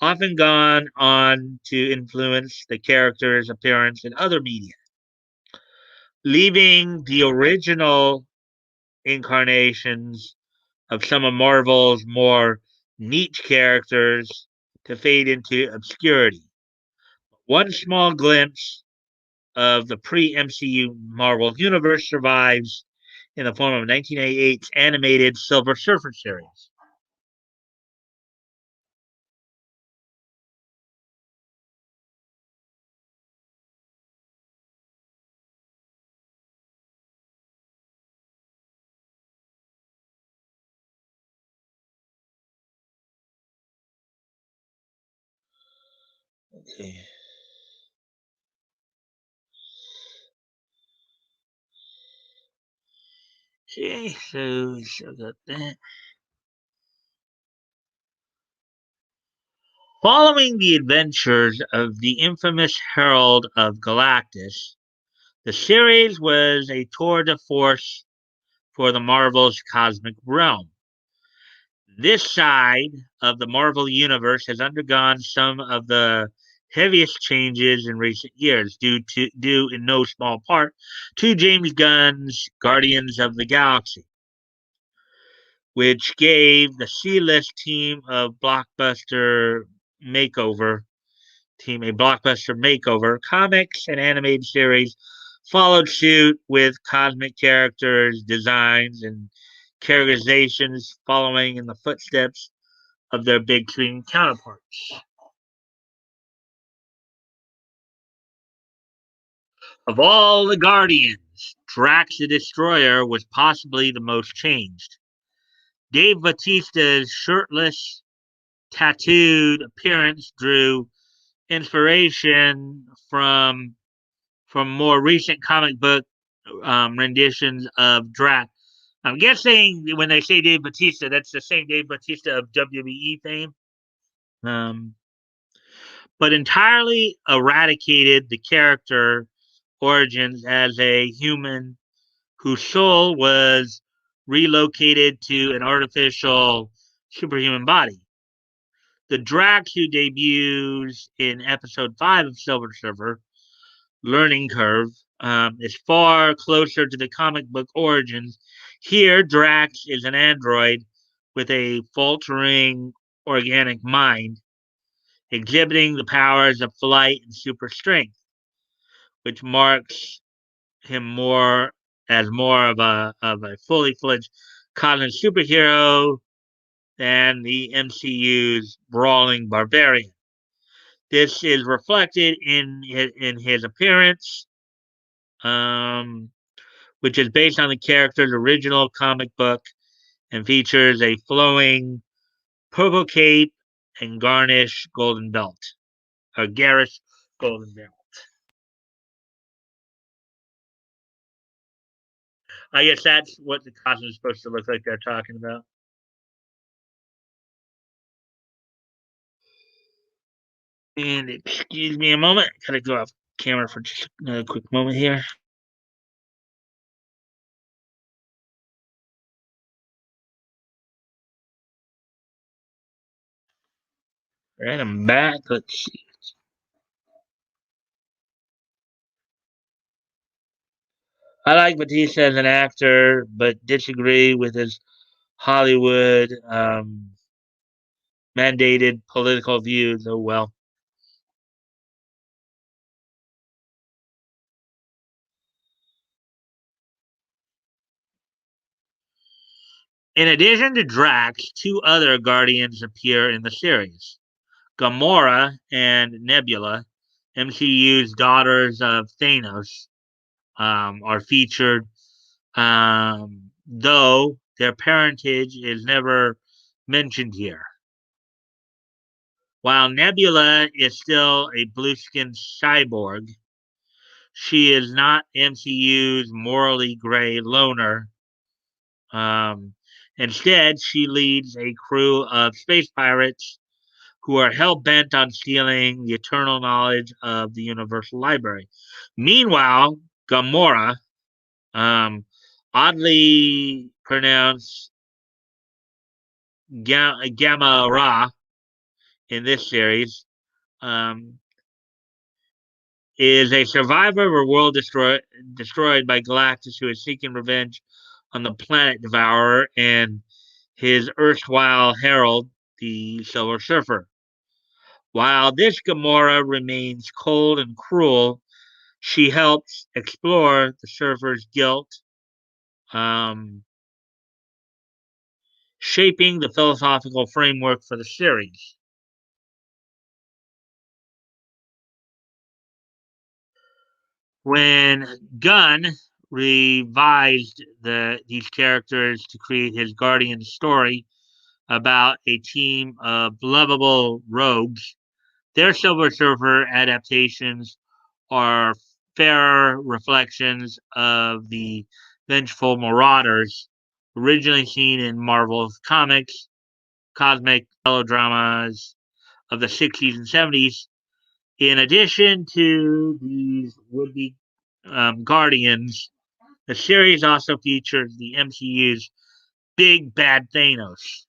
often gone on to influence the character's appearance in other media, leaving the original incarnations of some of Marvel's more niche characters to fade into obscurity. One small glimpse of the pre-MCU Marvel Universe survives in the form of 1988's animated Silver Surfer series. Okay. Okay, so got that. Following the adventures of the infamous Herald of Galactus, the series was a tour de force for the Marvel's cosmic realm. This side of the Marvel Universe has undergone some of the heaviest changes in recent years, due in no small part to James Gunn's Guardians of the Galaxy, which gave the C-list makeover team a blockbuster makeover. Comics and animated series followed suit with cosmic characters, designs, and characterizations following in the footsteps of their big screen counterparts. Of all the Guardians, Drax the Destroyer was possibly the most changed. Dave Bautista's shirtless, tattooed appearance drew inspiration from more recent comic book renditions of Drax. I'm guessing when they say Dave Bautista, that's the same Dave Bautista of WWE fame, um, but entirely eradicated the character origins as a human whose soul was relocated to an artificial superhuman body. The Drax who debuts in episode 5 of Silver Surfer, Learning Curve, is far closer to the comic book origins. Here, Drax is an android with a faltering organic mind, exhibiting the powers of flight and super strength, which marks him more of a fully fledged cosmic superhero than the MCU's brawling barbarian. This is reflected in his appearance, um, which is based on the character's original comic book and features a flowing purple cape and garish golden belt. I guess that's what the costume is supposed to look like they're talking about. And excuse me a moment. Gotta go off camera for just a quick moment here. All right, I'm back. Let's see. I like Batista as an actor, but disagree with his Hollywood mandated political views. Oh well. In addition to Drax, two other Guardians appear in the series. Gamora and Nebula, MCU's daughters of Thanos, are featured, though their parentage is never mentioned here. While Nebula is still a blue skinned cyborg, she is not MCU's morally gray loner. Um, Instead, she leads a crew of space pirates who are hell bent on stealing the eternal knowledge of the Universal Library. Meanwhile, Gamora, um, oddly pronounced Gamma in this series, um, is a survivor of a world destroyed by Galactus who is seeking revenge on the planet Devourer and his erstwhile herald, the Silver Surfer. While this Gamora remains cold and cruel, she helps explore the surfer's guilt, um, shaping the philosophical framework for the series. When Gunn revised these characters to create his Guardian story about a team of lovable rogues, their Silver Surfer adaptations are fairer reflections of the vengeful marauders originally seen in Marvel's comics, cosmic melodramas of the 60s and 70s. In addition to these would be Guardians, the series also features the MCU's big bad Thanos.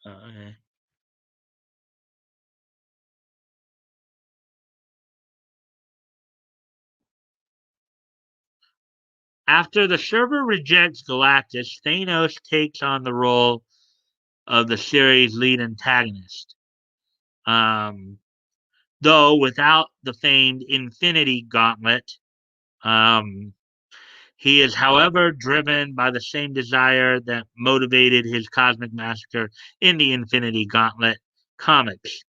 Okay. After the server rejects Galactus, Thanos takes on the role of the series' lead antagonist. Um, though without the famed Infinity Gauntlet, um, he is, however, driven by the same desire that motivated his cosmic massacre in the Infinity Gauntlet comics.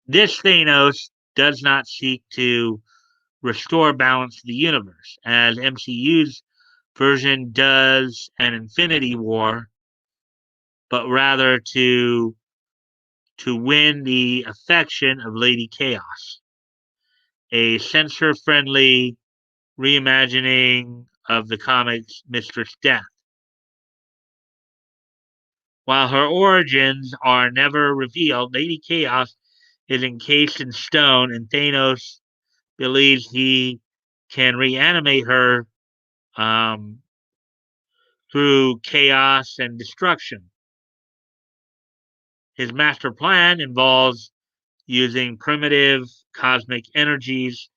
This Thanos does not seek to restore balance to the universe, as MCU's version does an Infinity War, but rather to win the affection of Lady Chaos, a censor-friendly reimagining of the comic's Mistress Death. While her origins are never revealed, Lady Chaos is encased in stone, and Thanos believes he can reanimate her um, through chaos and destruction. His master plan involves using primitive cosmic energies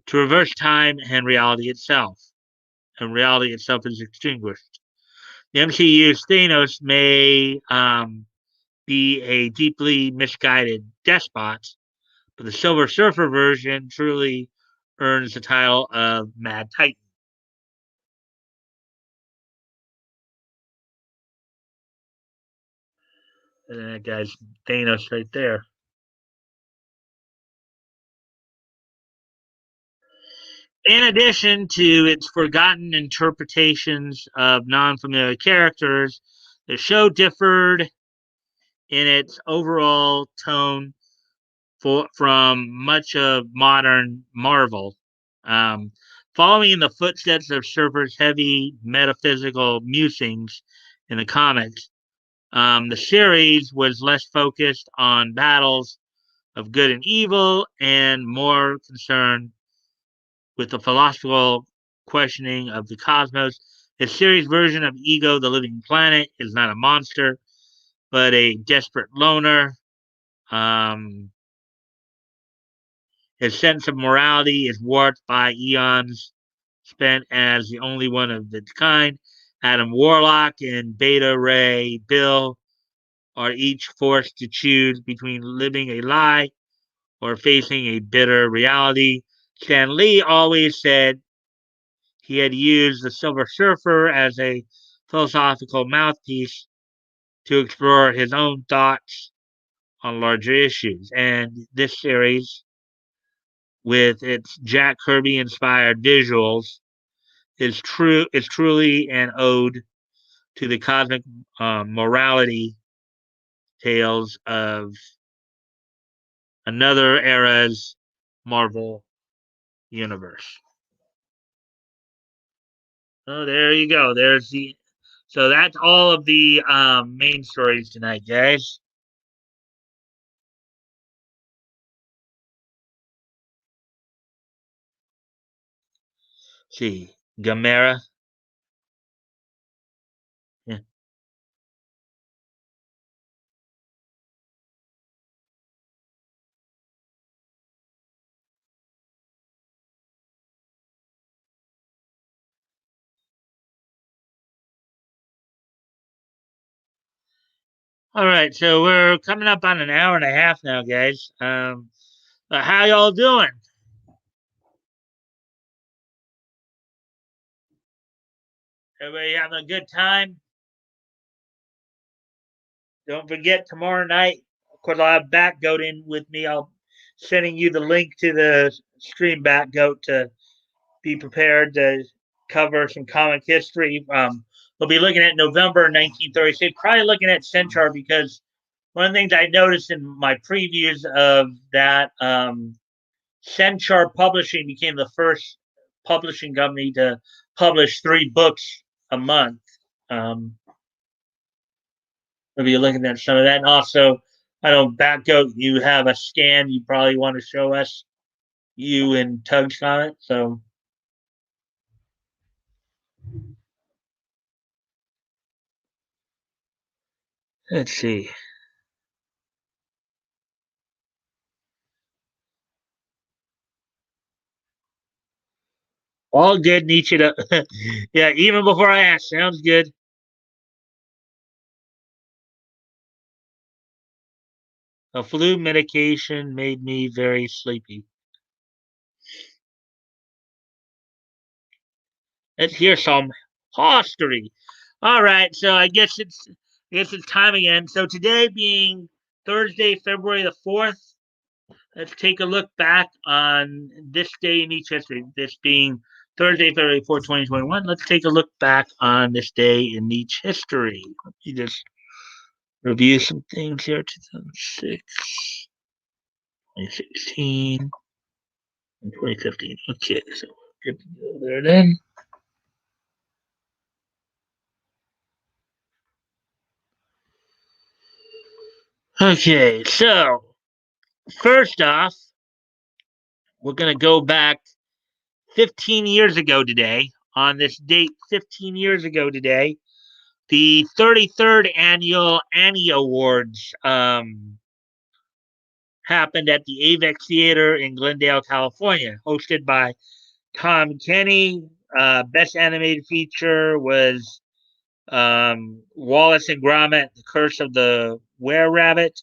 to reverse time and reality itself. And reality itself is extinguished. The MCU's Thanos may be a deeply misguided despot, but the Silver Surfer version truly earns the title of Mad Titan. And that guy's Thanos right there. In addition to its forgotten interpretations of non familiar characters, the show differed in its overall tone from much of modern Marvel. Um, Following in the footsteps of Surfer's heavy metaphysical musings in the comics, the series was less focused on battles of good and evil and more concerned with the philosophical questioning of the cosmos. His series version of Ego, the Living Planet, is not a monster, but a desperate loner. Um, his sense of morality is warped by eons spent as the only one of its kind. Adam Warlock and Beta Ray Bill are each forced to choose between living a lie or facing a bitter reality. Stan Lee always said he had used the Silver Surfer as a philosophical mouthpiece to explore his own thoughts on larger issues. And this series, with its Jack Kirby inspired visuals, is truly an ode to the cosmic morality tales of another era's Marvel universe. Oh, there you go. There's the so that's all of the main stories tonight, guys. See, Gamera. Yeah. All right, so we're coming up on an hour and a half now, guys. How y'all doing? Everybody having a good time? Don't forget tomorrow night. Of course, I'll have Backgoat in with me. I'll sending you the link to the stream Backgoat to be prepared to cover some comic history. We'll be looking at November 1936. Probably looking at Centaur because one of the things I noticed in my previews of that Centaur Publishing became the first publishing company to publish 3 books a month. Um, we'll be looking at some of that. And also, I don't Backgoat, you have a scan you probably want to show us, you and Tug's comment. So let's see. All good, Nietzsche. Yeah, even before I ask, sounds good. A flu medication made me very sleepy. Let's hear some history. All right, so I guess it's time again. So today being Thursday, February the 4th, let's take a look back on this day in each history. This being Thursday, February 4th, 2021. Let's take a look back on this day in each history. Let me just review some things here. 2006, 2016, and 2015. Okay, so good to go there then. Okay, so first off, we're going to go back 15 years ago today. On this date, 15 years ago today, the 33rd annual Annie Awards happened at the Avex Theater in Glendale, California, hosted by Tom Kenny. Best animated feature was Wallace and Gromit: The Curse of the Were Rabbit.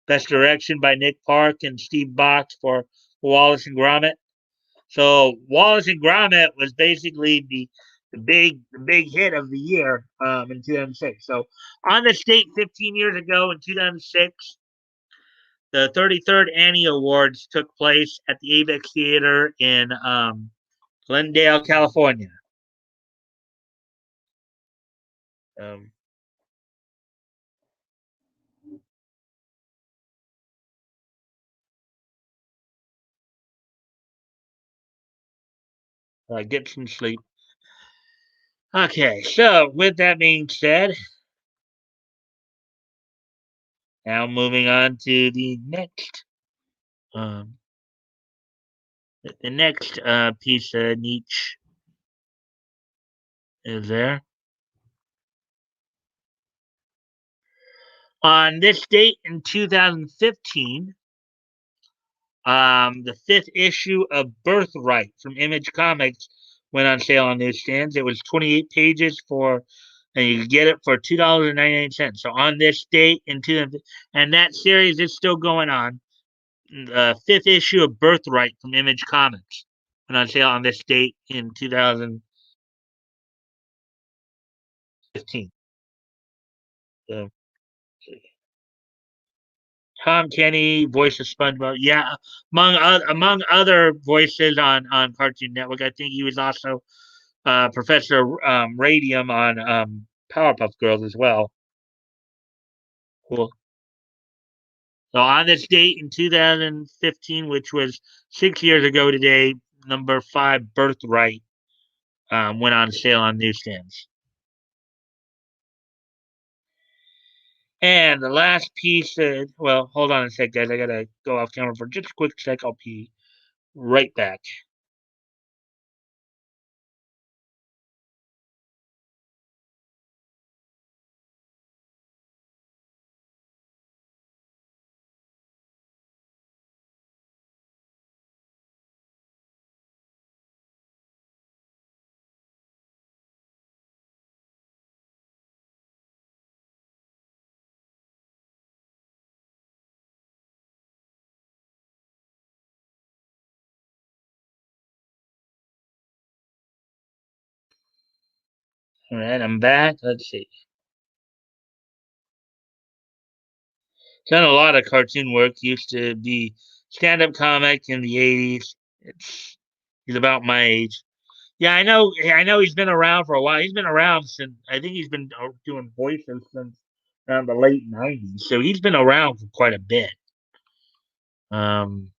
Best direction by Nick Park and Steve Box for Wallace and Gromit. So Wallace and Gromit was basically the big hit of the year in 2006. So on this date, 15 years ago in 2006, the 33rd Annie Awards took place at the Avex Theater in Glendale, California. Um, get some sleep. Okay, so with that being said, now moving on to um, the next piece of niche is there. On this date in 2015, the fifth issue of Birthright from Image Comics went on sale on newsstands. It was 28 pages and you could get it for $2.99. So on this date in 2000, and that series is still going on. The fifth issue of Birthright from Image Comics went on sale on this date in 2015. So, Tom Kenny, voice of SpongeBob. Yeah, among other voices on Cartoon Network. I think he was also Professor Radium on Powerpuff Girls as well. Cool. So on this date in 2015, which was 6 years ago today, number 5 Birthright went on sale on newsstands. And the last piece, well, hold on a sec, guys. I gotta go off camera for just a quick sec. I'll be right back. All right, I'm back. Let's see. Done a lot of cartoon work. Used to be stand-up comic in the '80s. It's he's about my age. Yeah, I know. I know he's been around for a while. He's been around since I think he's been doing voices since around the late '90s. So he's been around for quite a bit. Um,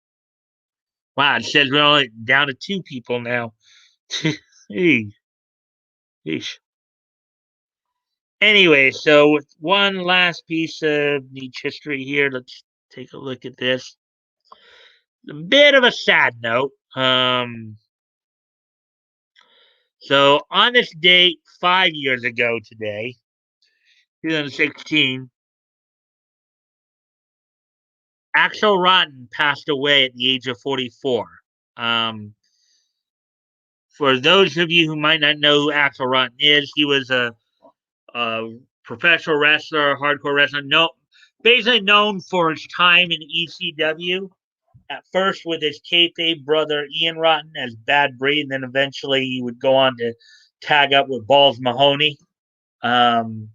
wow, it says we're only down to 2 people now. Hey, yeesh. Anyway, so with one last piece of niche history here, let's take a look at this. A bit of a sad note. So on this date, 5 years ago today, 2016, Axel Rotten passed away at the age of 44. Um, for those of you who might not know who Axel Rotten is, he was a professional wrestler, hardcore wrestler, no, basically known for his time in ECW. At first, with his kayfabe brother Ian Rotten as Bad Breed, and then eventually he would go on to tag up with Balls Mahoney. Um,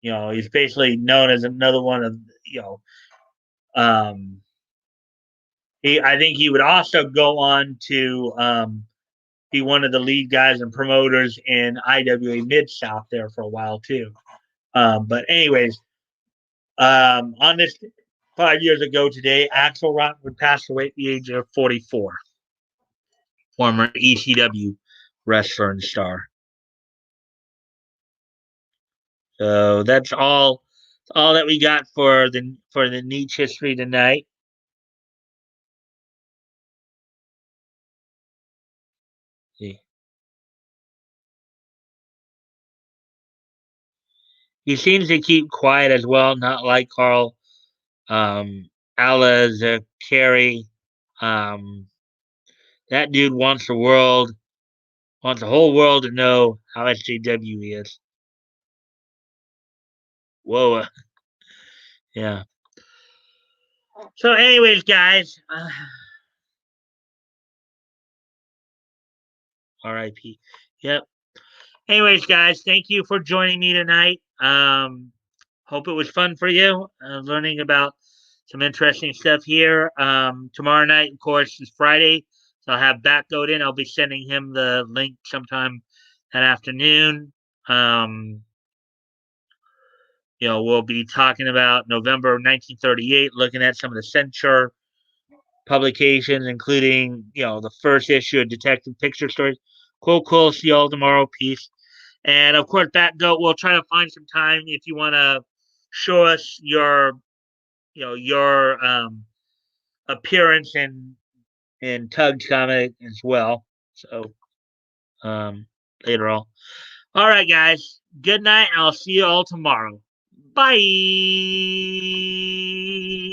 he's basically known as another one of um, I think he would also go on to be one of the lead guys and promoters in IWA Mid South there for a while too. But anyways, on this 5 years ago today, Axel Rotten would pass away at the age of 44. Former ECW wrestler and star. So that's all that we got for the niche history tonight. See. He seems to keep quiet as well, not like Carl Alazakari. Um, that dude wants the whole world to know how SJW he is. Whoa, yeah. So, anyways, guys, R.I.P. Yep. Anyways, guys, thank you for joining me tonight. Hope it was fun for you, learning about some interesting stuff here. Tomorrow night, of course, is Friday, so I'll have Backgoat in. I'll be sending him the link sometime that afternoon. Um, we'll be talking about November 1938, looking at some of the censure publications, including, the first issue of Detective Picture Stories. Cool. See you all tomorrow. Peace. And of course, Backgoat, we'll try to find some time if you want to show us your appearance in Tug's comic as well. So um, later on. All right, guys. Good night, and I'll see you all tomorrow. Bye.